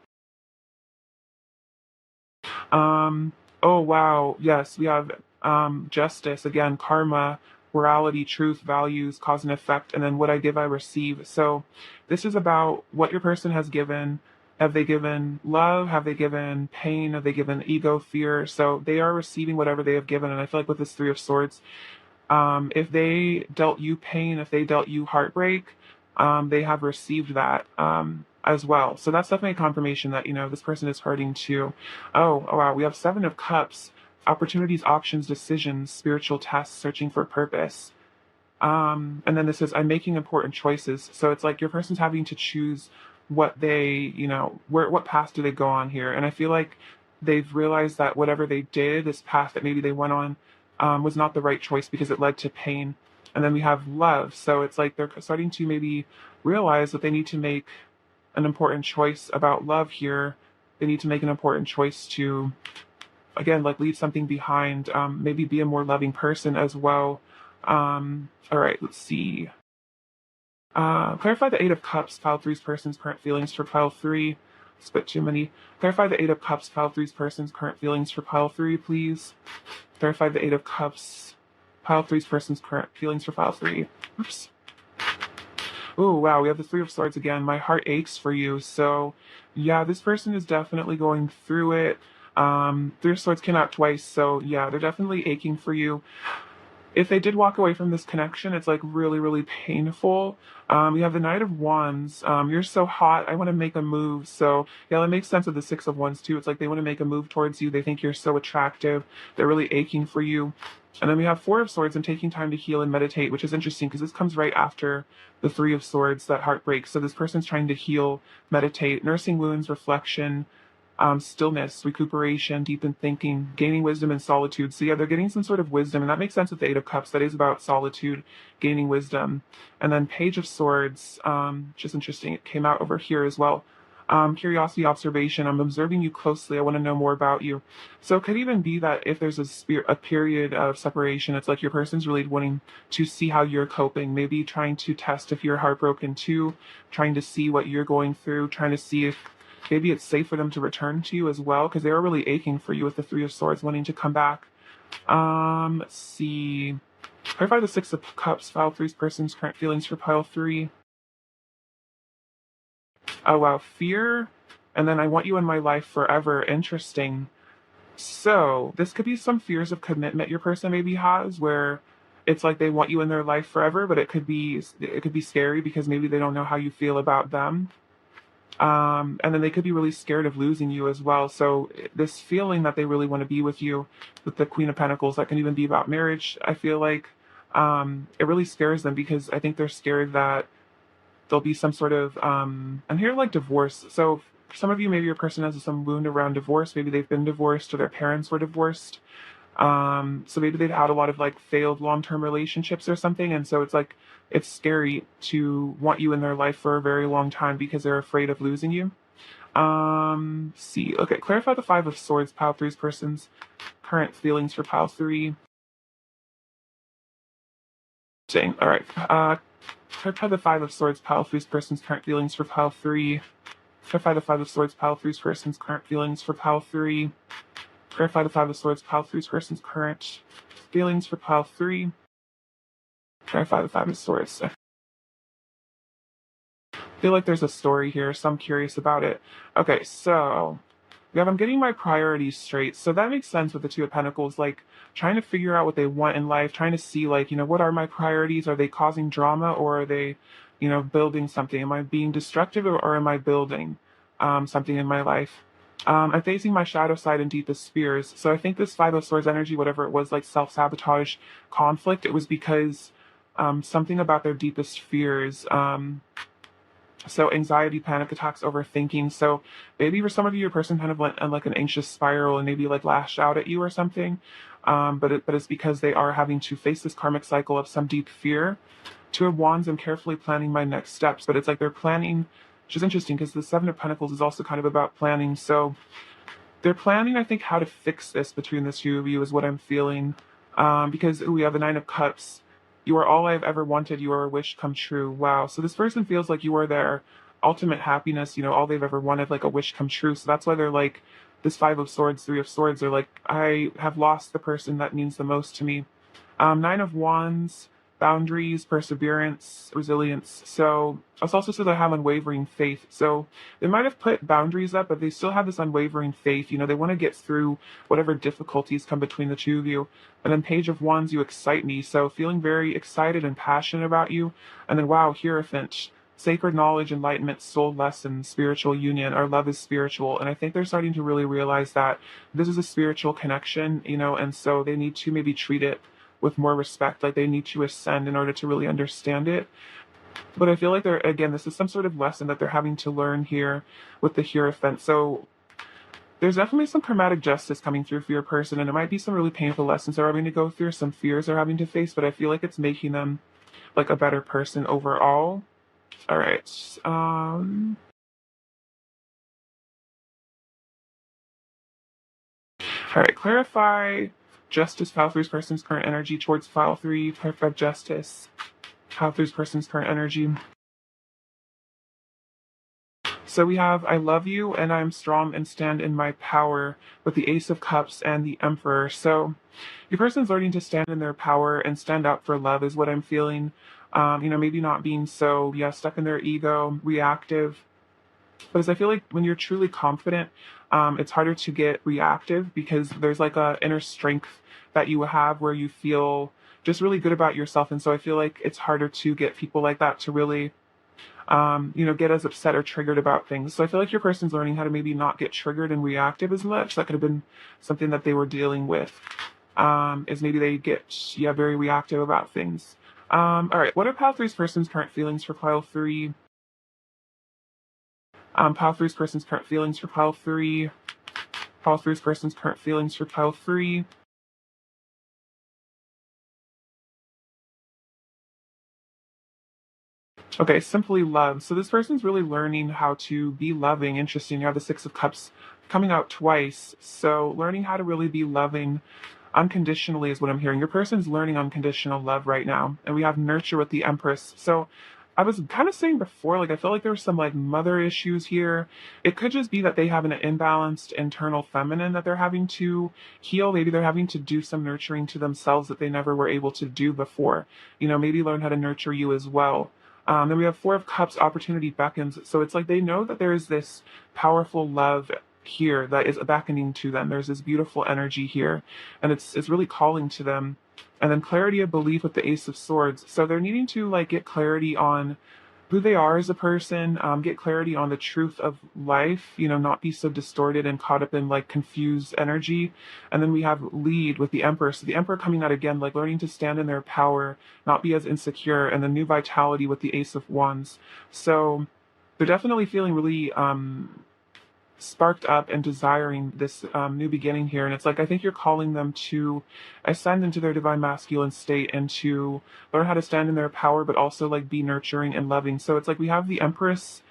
Oh wow, yes, we have justice again, karma, morality, truth, values, cause and effect, and then what I give, I receive. So this is about what your person has given. Have they given love? Have they given pain? Have they given ego, fear? So they are receiving whatever they have given. And I feel like with this Three of Swords, if they dealt you pain, if they dealt you heartbreak, they have received that as well. So that's definitely a confirmation that, this person is hurting too. Oh wow, we have Seven of Cups, opportunities, options, decisions, spiritual tests, searching for purpose. And then this is, I'm making important choices. So it's like your person's having to choose what they, what path do they go on here. And I feel like they've realized that whatever they did, this path that maybe they went on, was not the right choice because it led to pain. And then we have love. So it's like they're starting to maybe realize that they need to make an important choice about love here. They need to make an important choice to, again, like leave something behind, maybe be a more loving person as well. All right, let's see. Clarify the Eight of Cups, pile three's person's current feelings for pile three. It's a bit too many. Clarify the Eight of Cups, pile three's person's current feelings for pile three, please. Clarify the Eight of Cups, pile three's person's current feelings for pile three. Oops. Oh, wow, we have the Three of Swords again. My heart aches for you. So, yeah, this person is definitely going through it. Three of Swords came out twice, so yeah, they're definitely aching for you. If they did walk away from this connection, it's like really, really painful. You have the Knight of Wands. You're so hot. I want to make a move. So yeah, that makes sense with the Six of Wands too. It's like they want to make a move towards you. They think you're so attractive. They're really aching for you. And then we have Four of Swords and taking time to heal and meditate, which is interesting because this comes right after the Three of Swords, that heartbreak. So this person's trying to heal, meditate, nursing wounds, reflection, stillness, recuperation, deepened thinking, gaining wisdom and solitude. So yeah, they're getting some sort of wisdom, and that makes sense with the Eight of Cups. That is about solitude, gaining wisdom. And then Page of Swords, just interesting. It came out over here as well. Curiosity, observation. I'm observing you closely. I want to know more about you. So it could even be that if there's a period of separation, it's like your person's really wanting to see how you're coping, maybe trying to test if you're heartbroken too, trying to see what you're going through, trying to see if maybe it's safe for them to return to you as well, because they are really aching for you with the Three of Swords, wanting to come back. Let's see. Clarify the Six of Cups, pile three's person's current feelings for pile three. Oh wow, fear. And then I want you in my life forever. Interesting. So this could be some fears of commitment your person maybe has, where it's like they want you in their life forever, but it could be scary because maybe they don't know how you feel about them. And then they could be really scared of losing you as well. So this feeling that they really want to be with you, with the Queen of Pentacles, that can even be about marriage. I feel like it really scares them because I think they're scared that there'll be some sort of I'm here like divorce. So For some of you, maybe your person has some wound around divorce. Maybe they've been divorced or their parents were divorced. So maybe they've had a lot of like failed long-term relationships or something, and so it's like it's scary to want you in their life for a very long time because they're afraid of losing you. See. Okay, clarify the Five of Swords, Pile Three's person's current feelings for Pile Three. Dang. All right. Clarify the Five of Swords, Pile Three's person's current feelings for Pile Three. Clarify the Five of Swords, Pile Three's person's current feelings for Pile Three. Clarify the Five of Swords, Pile Three's person's current feelings for Pile Three. Clarify the Five of Swords. I feel like there's a story here, so I'm curious about it. Okay, so yeah, I'm getting my priorities straight. So that makes sense with the Two of Pentacles, like trying to figure out what they want in life, trying to see like, what are my priorities? Are they causing drama or are they, building something? Am I being destructive or am I building something in my life? I'm facing my shadow side and deepest fears. So I think this Five of Swords energy, whatever it was, like self-sabotage, conflict, it was because something about their deepest fears. So anxiety, panic attacks, overthinking. So maybe for some of you, your person kind of went on like an anxious spiral and maybe like lashed out at you or something. But it's because they are having to face this karmic cycle of some deep fear. Two of Wands, I'm carefully planning my next steps, but it's like they're planning, which is interesting because the Seven of Pentacles is also kind of about planning. So they're planning, I think, how to fix this between the two of you is what I'm feeling. Because we have the Nine of Cups. You are all I've ever wanted. You are a wish come true. Wow. So this person feels like you are their ultimate happiness, all they've ever wanted, like a wish come true. So that's why they're like, this Five of Swords, Three of Swords, they're like, I have lost the person that means the most to me. Nine of Wands, boundaries, perseverance, resilience. So this also says I have unwavering faith. So they might have put boundaries up, but they still have this unwavering faith. They want to get through whatever difficulties come between the two of you. And then Page of Wands, you excite me. So feeling very excited and passionate about you. And then wow, Hierophant. Sacred knowledge, enlightenment, soul lessons, spiritual union. Our love is spiritual. And I think they're starting to really realize that this is a spiritual connection, and so they need to maybe treat it with more respect, like they need to ascend in order to really understand it. But I feel like this is some sort of lesson that they're having to learn here with the Hierophant. So there's definitely some karmatic justice coming through for your person, and it might be some really painful lessons they're having to go through, some fears they're having to face, but I feel like it's making them like a better person overall. All right. All right, clarify justice, File Three's person's current energy towards File 3, perfect justice, File Three's person's current energy. So we have I love you and I'm strong and stand in my power with the Ace of Cups and the Emperor. So your person's learning to stand in their power and stand up for love is what I'm feeling. Maybe not being so, stuck in their ego, reactive. But as I feel like when you're truly confident, it's harder to get reactive because there's like a inner strength that you have where you feel just really good about yourself. And so I feel like it's harder to get people like that to really get as upset or triggered about things. So I feel like your person's learning how to maybe not get triggered and reactive as much. That could have been something that they were dealing with. Is maybe they get very reactive about things. All right, what are Pile Three's person's current feelings for Pile Three? Pile Three's person's current feelings for Pile Three. Pile Three's person's current feelings for Pile Three. Okay, simply love. So this person's really learning how to be loving. Interesting. You have the Six of Cups coming out twice. So learning how to really be loving unconditionally is what I'm hearing. Your person's learning unconditional love right now. And we have nurture with the Empress. So I was kind of saying before, like I feel like there were some like mother issues here. It could just be that they have an imbalanced internal feminine that they're having to heal. Maybe they're having to do some nurturing to themselves that they never were able to do before. Maybe learn how to nurture you as well. Then we have Four of Cups, opportunity beckons. So it's like they know that there is this powerful love here that is beckoning to them. There's this beautiful energy here, and it's really calling to them. And then clarity of belief with the Ace of Swords. So they're needing to like get clarity on who they are as a person, get clarity on the truth of life, not be so distorted and caught up in like confused energy. And then we have lead with the Emperor. So the Emperor coming out again, like learning to stand in their power, not be as insecure, and the new vitality with the Ace of Wands. So they're definitely feeling really sparked up and desiring this new beginning here. And it's like, I think you're calling them to ascend into their divine masculine state and to learn how to stand in their power, but also like be nurturing and loving. So it's like we have the Empress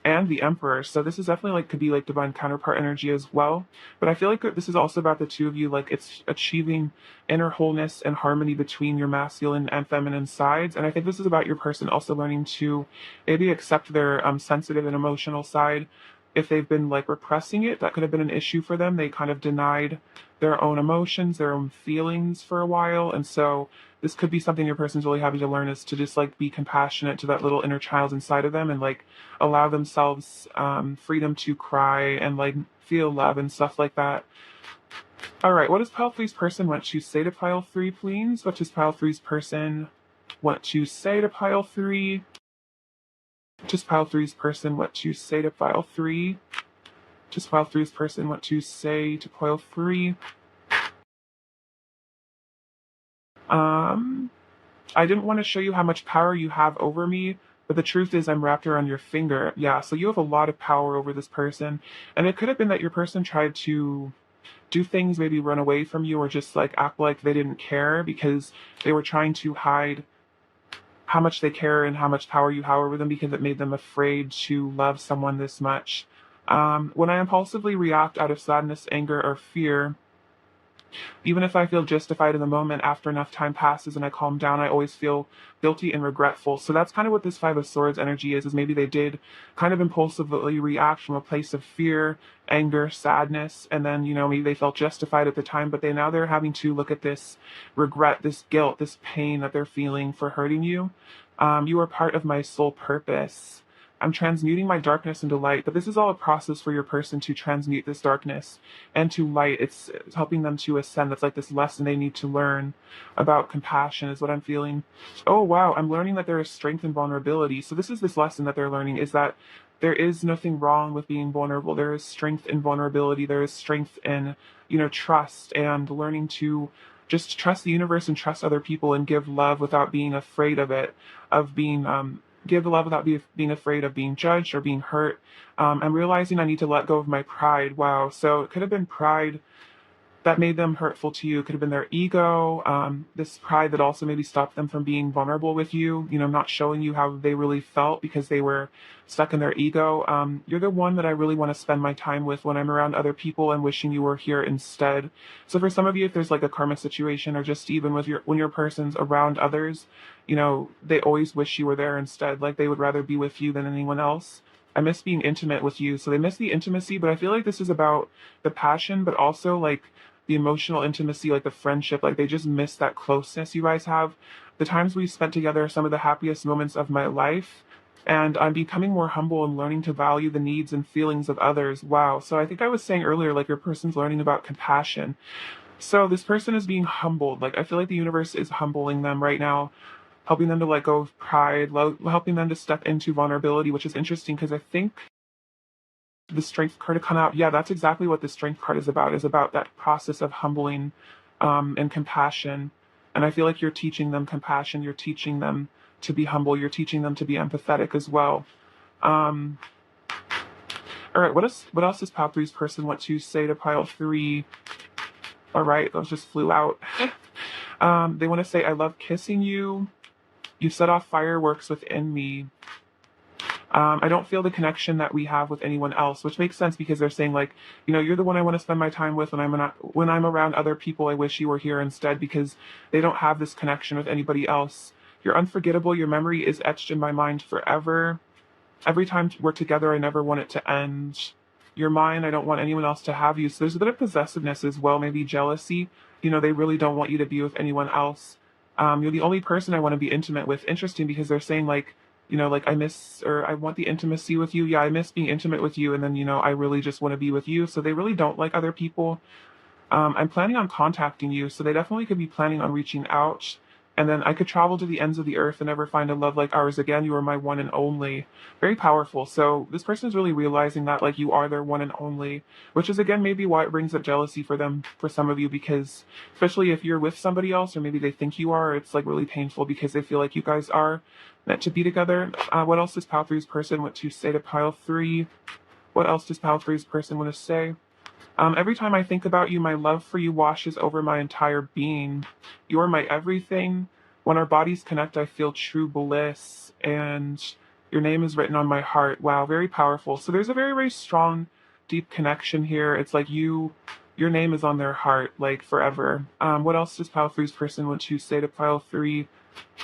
and the Emperor. So this is definitely like could be like divine counterpart energy as well. But I feel like this is also about the two of you, like it's achieving inner wholeness and harmony between your masculine and feminine sides. And I think this is about your person also learning to maybe accept their sensitive and emotional side. If they've been like repressing it, that could have been an issue for them. They kind of denied their own emotions, their own feelings for a while. And so this could be something your person's really having to learn, is to just like be compassionate to that little inner child inside of them and like allow themselves freedom to cry and like feel love and stuff like that. All right, what does pile three's person want to say to pile three, please? What does pile three's person want to say to pile three? Just pile three's person what to say to pile three? Just pile three's person what to say to pile three? I didn't want to show you how much power you have over me, but the truth is I'm wrapped around your finger. Yeah, so you have a lot of power over this person. And it could have been that your person tried to do things, maybe run away from you or just like act like they didn't care because they were trying to hide how much they care and how much power you have over them because it made them afraid to love someone this much. When I impulsively react out of sadness, anger, or fear, even if I feel justified in the moment, after enough time passes and I calm down, I always feel guilty and regretful. So that's kind of what this Five of Swords energy is maybe they did kind of impulsively react from a place of fear, anger, sadness, and then, maybe they felt justified at the time, but they're having to look at this regret, this guilt, this pain that they're feeling for hurting you. You are part of my soul purpose. I'm transmuting my darkness into light, but this is all a process for your person to transmute this darkness and to light. It's helping them to ascend. That's like this lesson they need to learn about compassion is what I'm feeling. Oh, wow. I'm learning that there is strength in vulnerability. So this is this lesson that they're learning, is that there is nothing wrong with being vulnerable. There is strength in vulnerability. There is strength in, trust and learning to just trust the universe and trust other people and give love without being afraid of it, of being, give love without being afraid of being judged or being hurt. I'm realizing I need to let go of my pride. Wow. So it could have been pride that made them hurtful to you. It could have been their ego, this pride that also maybe stopped them from being vulnerable with you, not showing you how they really felt because they were stuck in their ego. You're the one that I really want to spend my time with when I'm around other people and wishing you were here instead. So for some of you, if there's like a karma situation or just even with when your person's around others, they always wish you were there instead. Like they would rather be with you than anyone else. I miss being intimate with you. So they miss the intimacy, but I feel like this is about the passion, but also like the emotional intimacy, like the friendship, like they just miss that closeness you guys have. The times we spent together are some of the happiest moments of my life. And I'm becoming more humble and learning to value the needs and feelings of others. Wow. So I think I was saying earlier, like your person's learning about compassion. So this person is being humbled. Like I feel like the universe is humbling them right now, helping them to let go of pride, helping them to step into vulnerability, which is interesting because I think the strength card to come out. Yeah, that's exactly what the strength card is about that process of humbling and compassion. And I feel like you're teaching them compassion, you're teaching them to be humble, you're teaching them to be empathetic as well. All right, what else does pile three's person want to say to pile three? All right, those just flew out. They want to say, I love kissing you. You set off fireworks within me. I don't feel the connection that we have with anyone else, which makes sense because they're saying like, you're the one I want to spend my time with. When I'm around other people, I wish you were here instead because they don't have this connection with anybody else. You're unforgettable. Your memory is etched in my mind forever. Every time we're together, I never want it to end. You're mine. I don't want anyone else to have you. So there's a bit of possessiveness as well, maybe jealousy. They really don't want you to be with anyone else. You're the only person I want to be intimate with. Interesting because they're saying like, like I miss or I want the intimacy with you. Yeah, I miss being intimate with you. And then, I really just want to be with you. So they really don't like other people. I'm planning on contacting you. So they definitely could be planning on reaching out. And then I could travel to the ends of the earth and never find a love like ours again. You are my one and only. Very powerful. So this person is really realizing that like you are their one and only, which is again maybe why it brings up jealousy for them, for some of you, because especially if you're with somebody else or maybe they think you are, it's like really painful because they feel like you guys are meant to be together. What else does pile three's person want to say to pile three? What else does pile three's person want to say? Every time I think about you, my love for you washes over my entire being. You're my everything. When our bodies connect, I feel true bliss, and your name is written on my heart. Wow, very powerful. So there's a very, very strong, deep connection here. It's like your name is on their heart, like forever. What else does pile three's person want to say to pile three?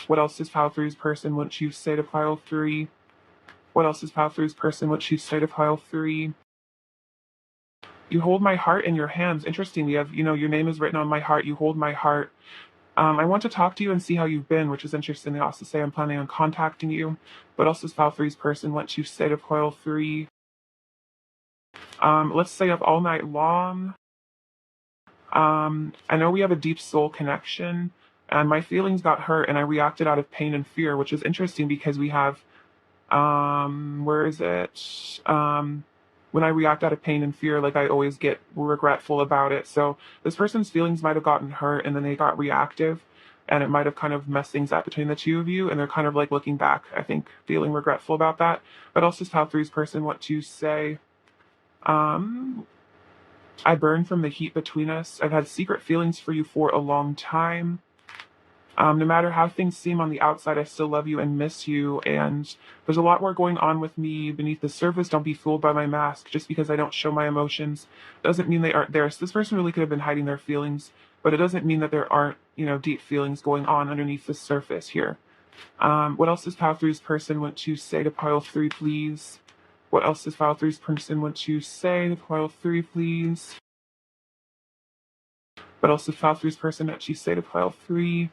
What else does pile three's person want you to say to pile three? What else does pile three's person want you to say to pile three? You hold my heart in your hands. Interesting. We have, your name is written on my heart. You hold my heart. I want to talk to you and see how you've been, which is interesting. They also say I'm planning on contacting you. But also pile three's person wants you to stay to pile three. Let's stay up all night long. I know we have a deep soul connection, and my feelings got hurt, and I reacted out of pain and fear, which is interesting because we have, where is it? When I react out of pain and fear, like I always get regretful about it. So this person's feelings might have gotten hurt and then they got reactive and it might have kind of messed things up between the two of you. And they're kind of like looking back, I think, feeling regretful about that. But also pile three's person want to say, um, I burn from the heat between us. I've had secret feelings for you for a long time. No matter how things seem on the outside, I still love you and miss you. And there's a lot more going on with me beneath the surface. Don't be fooled by my mask. Just because I don't show my emotions doesn't mean they aren't there. So this person really could have been hiding their feelings, but it doesn't mean that there aren't, deep feelings going on underneath the surface here. What else does pile three's person want to say to pile three, please? What else does pile three's person want to say to pile three, please? What else does pile three's person actually say to pile three?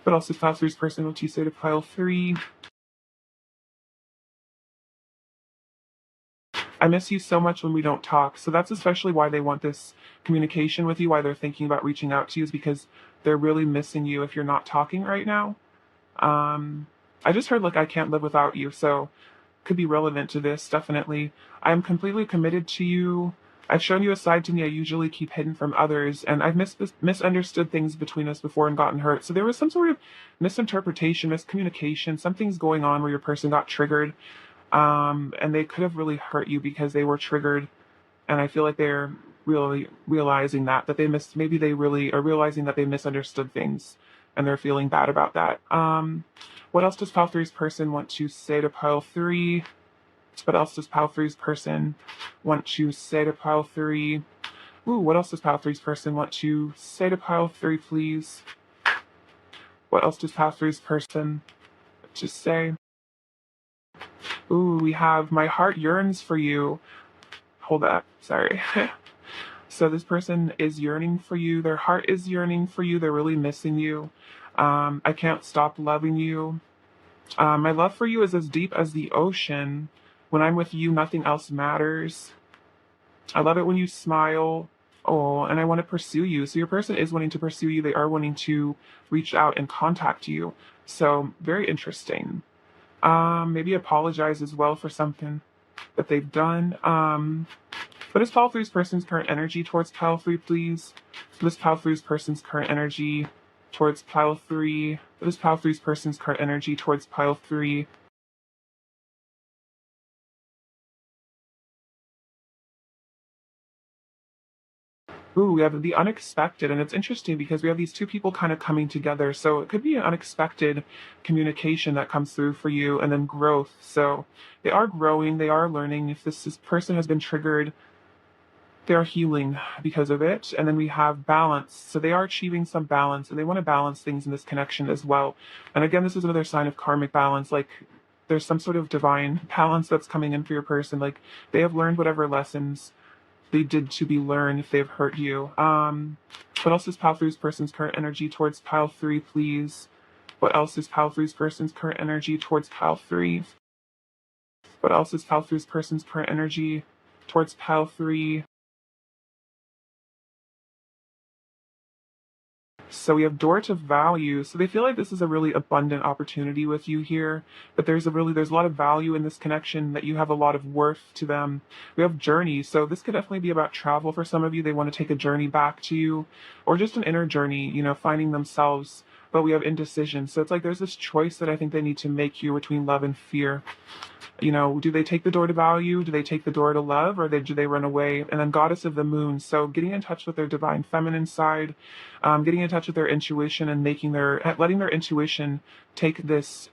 But also pile three's person want to say to pile three. I miss you so much when we don't talk. So that's especially why they want this communication with you, why they're thinking about reaching out to you, is because they're really missing you if you're not talking right now. I just heard like I can't live without you, so could be relevant to this, definitely. I am completely committed to you. I've shown you a side to me I usually keep hidden from others, and I've misunderstood things between us before and gotten hurt. So there was some sort of misinterpretation, miscommunication, something's going on where your person got triggered, and they could have really hurt you because they were triggered. And I feel like they're really realizing that they maybe they really are realizing that they misunderstood things, and they're feeling bad about that. What else does pile three's person want to say to pile three? What else does pile three's person want to say to pile three? Ooh, what else does pile three's person want to say to pile three, please? What else does pile three's person just say? Ooh, we have my heart yearns for you. Hold up, sorry. So this person is yearning for you. Their heart is yearning for you. They're really missing you. I can't stop loving you. My love for you is as deep as the ocean. When I'm with you, nothing else matters. I love it when you smile. Oh, and I want to pursue you. So your person is wanting to pursue you. They are wanting to reach out and contact you. So very interesting. Maybe apologize as well for something that they've done. What is pile three's person's current energy towards pile three, please? What is pile three's person's current energy towards pile three? What is pile three's person's current energy towards pile three? Ooh, we have the unexpected, and it's interesting because we have these two people kind of coming together. So it could be an unexpected communication that comes through for you, and then growth. So they are growing, they are learning. If this person has been triggered, they are healing because of it. And then we have balance. So they are achieving some balance, and they want to balance things in this connection as well. And again, this is another sign of karmic balance. Like there's some sort of divine balance that's coming in for your person. Like they have learned whatever lessons they did to be learned if they've hurt you. What else is pile three's person's current energy towards pile three, please? What else is pile three's person's current energy towards pile three? What else is pile three's person's current energy towards pile three? So we have door to value. So they feel like this is a really abundant opportunity with you here. But there's a lot of value in this connection, that you have a lot of worth to them. We have journey. So this could definitely be about travel for some of you. They want to take a journey back to you, or just an inner journey, finding themselves. But we have indecision. So it's like there's this choice that I think they need to make here between love and fear. You know, do they take the door to value? Do they take the door to love? Or do they run away? And then goddess of the moon. So getting in touch with their divine feminine side, getting in touch with their intuition and letting their intuition take this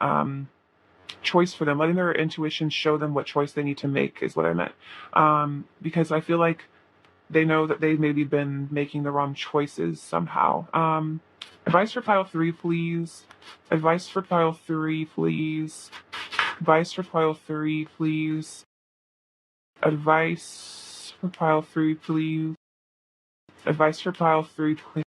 choice for them, letting their intuition show them what choice they need to make is what I meant. Because I feel like they know that they've maybe been making the wrong choices somehow. Advice for pile 3, please. Advice for pile 3, please. Advice for pile 3, please. Advice for pile 3, please. Advice for pile 3, please.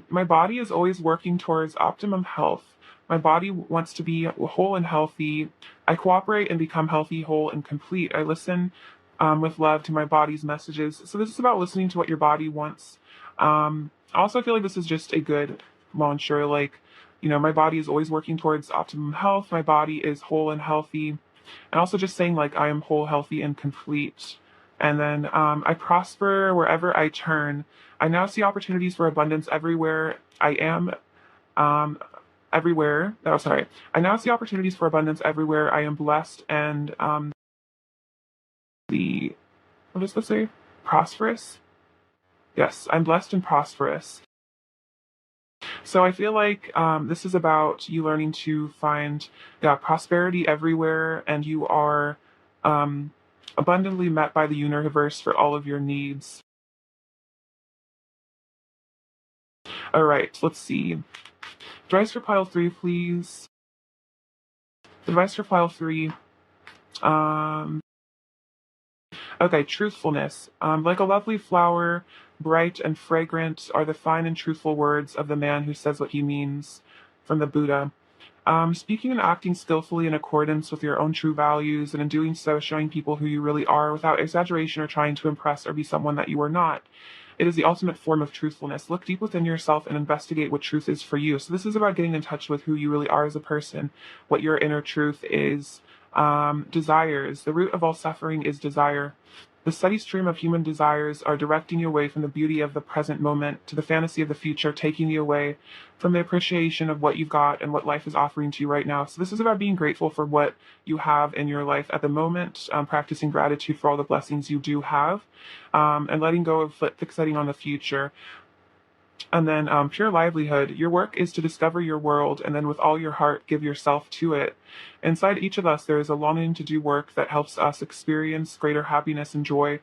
My body is always working towards optimum health. My body wants to be whole and healthy. I cooperate and become healthy, whole, and complete. I listen with love to my body's messages. So this is about listening to what your body wants. Also, I feel like this is just a good mantra. Like, you know, my body is always working towards optimum health. My body is whole and healthy. And also just saying, like, I am whole, healthy, and complete. And then I prosper wherever I turn. I now see opportunities for abundance everywhere I am. Everywhere. Oh, sorry. I now see opportunities for abundance everywhere. I am blessed and what does this say? Prosperous? Yes, I'm blessed and prosperous. So I feel like this is about you learning to find prosperity everywhere, and you are abundantly met by the universe for all of your needs. All right, let's see. Advice for pile 3, please. Advice for pile 3. Okay, truthfulness. Like a lovely flower, bright and fragrant are the fine and truthful words of the man who says what he means, from the Buddha. Speaking and acting skillfully in accordance with your own true values, and in doing so, showing people who you really are without exaggeration or trying to impress or be someone that you are not. It is the ultimate form of truthfulness. Look deep within yourself and investigate what truth is for you. So this is about getting in touch with who you really are as a person, what your inner truth is. Desires. The root of all suffering is desire. The steady stream of human desires are directing you away from the beauty of the present moment to the fantasy of the future, taking you away from the appreciation of what you've got and what life is offering to you right now. So this is about being grateful for what you have in your life at the moment, practicing gratitude for all the blessings you do have, and letting go of fixating on the future. And then pure livelihood. Your work is to discover your world, and then with all your heart, give yourself to it. Inside each of us, there is a longing to do work that helps us experience greater happiness and joy,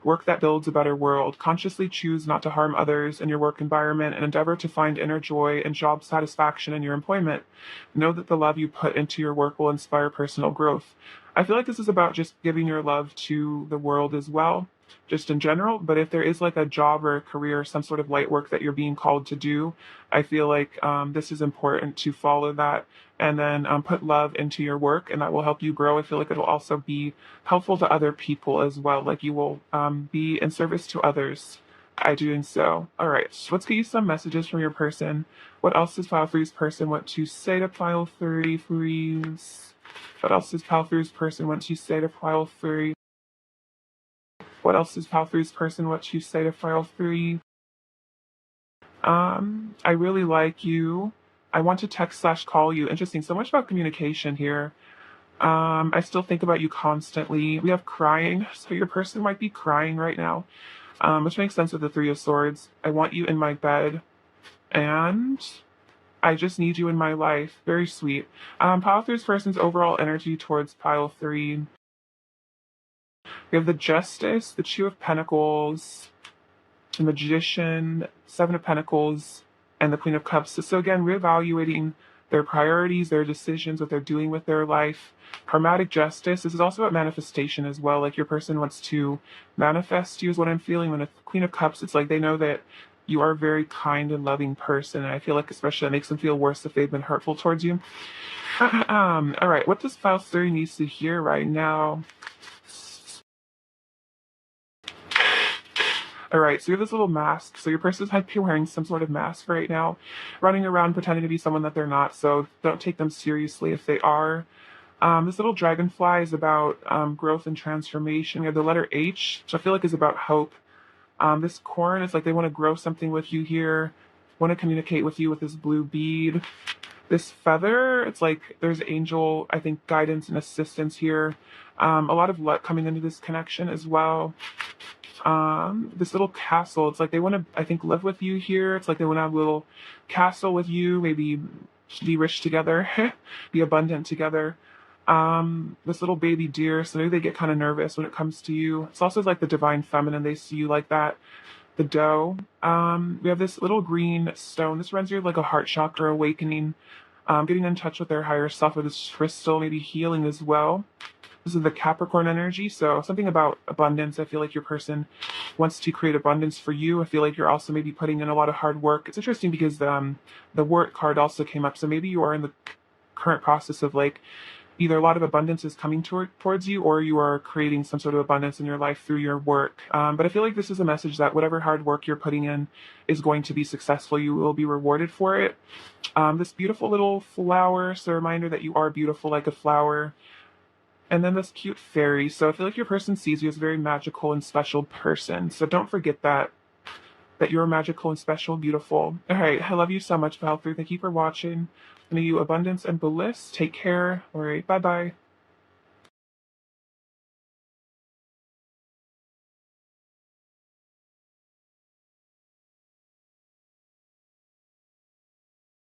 work that builds a better world. Consciously choose not to harm others in your work environment and endeavor to find inner joy and job satisfaction in your employment. Know that the love you put into your work will inspire personal growth. I feel like this is about just giving your love to the world as well, just in general. But if there is like a job or a career, some sort of light work that you're being called to do, I feel like this is important to follow that, and then put love into your work, and that will help you grow. I feel like it will also be helpful to other people as well. Like you will be in service to others by doing so. All right, so let's get you some messages from your person. What else does pile 3's person want to say to pile 3, please? What else does pile 3's person want to say to pile 3? What else does pile 3's person want to say to pile 3? I really like you. I want to text/call you. Interesting. So much about communication here. I still think about you constantly. We have crying. So your person might be crying right now, which makes sense with the 3 of Swords. I want you in my bed, and I just need you in my life. Very sweet. Pile 3's person's overall energy towards pile 3. We have the Justice, the Two of Pentacles, the Magician, Seven of Pentacles, and the Queen of Cups. So again, reevaluating their priorities, their decisions, what they're doing with their life. Karmatic Justice. This is also about manifestation as well. Like your person wants to manifest you is what I'm feeling. When a Queen of Cups, it's like they know that you are a very kind and loving person. And I feel like especially that makes them feel worse if they've been hurtful towards you. All right, what does pile 3 needs to hear right now? All right, so you have this little mask. So your person might be wearing some sort of mask right now, running around pretending to be someone that they're not. So don't take them seriously if they are. This little dragonfly is about growth and transformation. We have the letter H, which I feel like is about hope. This corn is like they want to grow something with you here, want to communicate with you with this blue bead. This feather, it's like there's angel, I think, guidance and assistance here. A lot of luck coming into this connection as well. This little castle, it's like they want to, I think, live with you here. It's like they want to have a little castle with you, maybe be rich together, be abundant together. This little baby deer, so maybe they get kind of nervous when it comes to you. It's also like the divine feminine, they see you like that. The doe. We have this little green stone. This runs you like a heart chakra awakening, getting in touch with their higher self with this crystal, maybe healing as well. This is the Capricorn energy, so something about abundance. I feel like your person wants to create abundance for you. I feel like you're also maybe putting in a lot of hard work. It's interesting because the work card also came up, so maybe you are in the current process of like either a lot of abundance is coming towards you or you are creating some sort of abundance in your life through your work. But I feel like this is a message that whatever hard work you're putting in is going to be successful. You will be rewarded for it. This beautiful little flower, so a reminder that you are beautiful like a flower. And then this cute fairy. So I feel like your person sees you as a very magical and special person. So don't forget that you're magical and special, beautiful. All right, I love you so much, Valkyrie. Thank you for watching. Sending you abundance and bliss. Take care. All right, bye bye.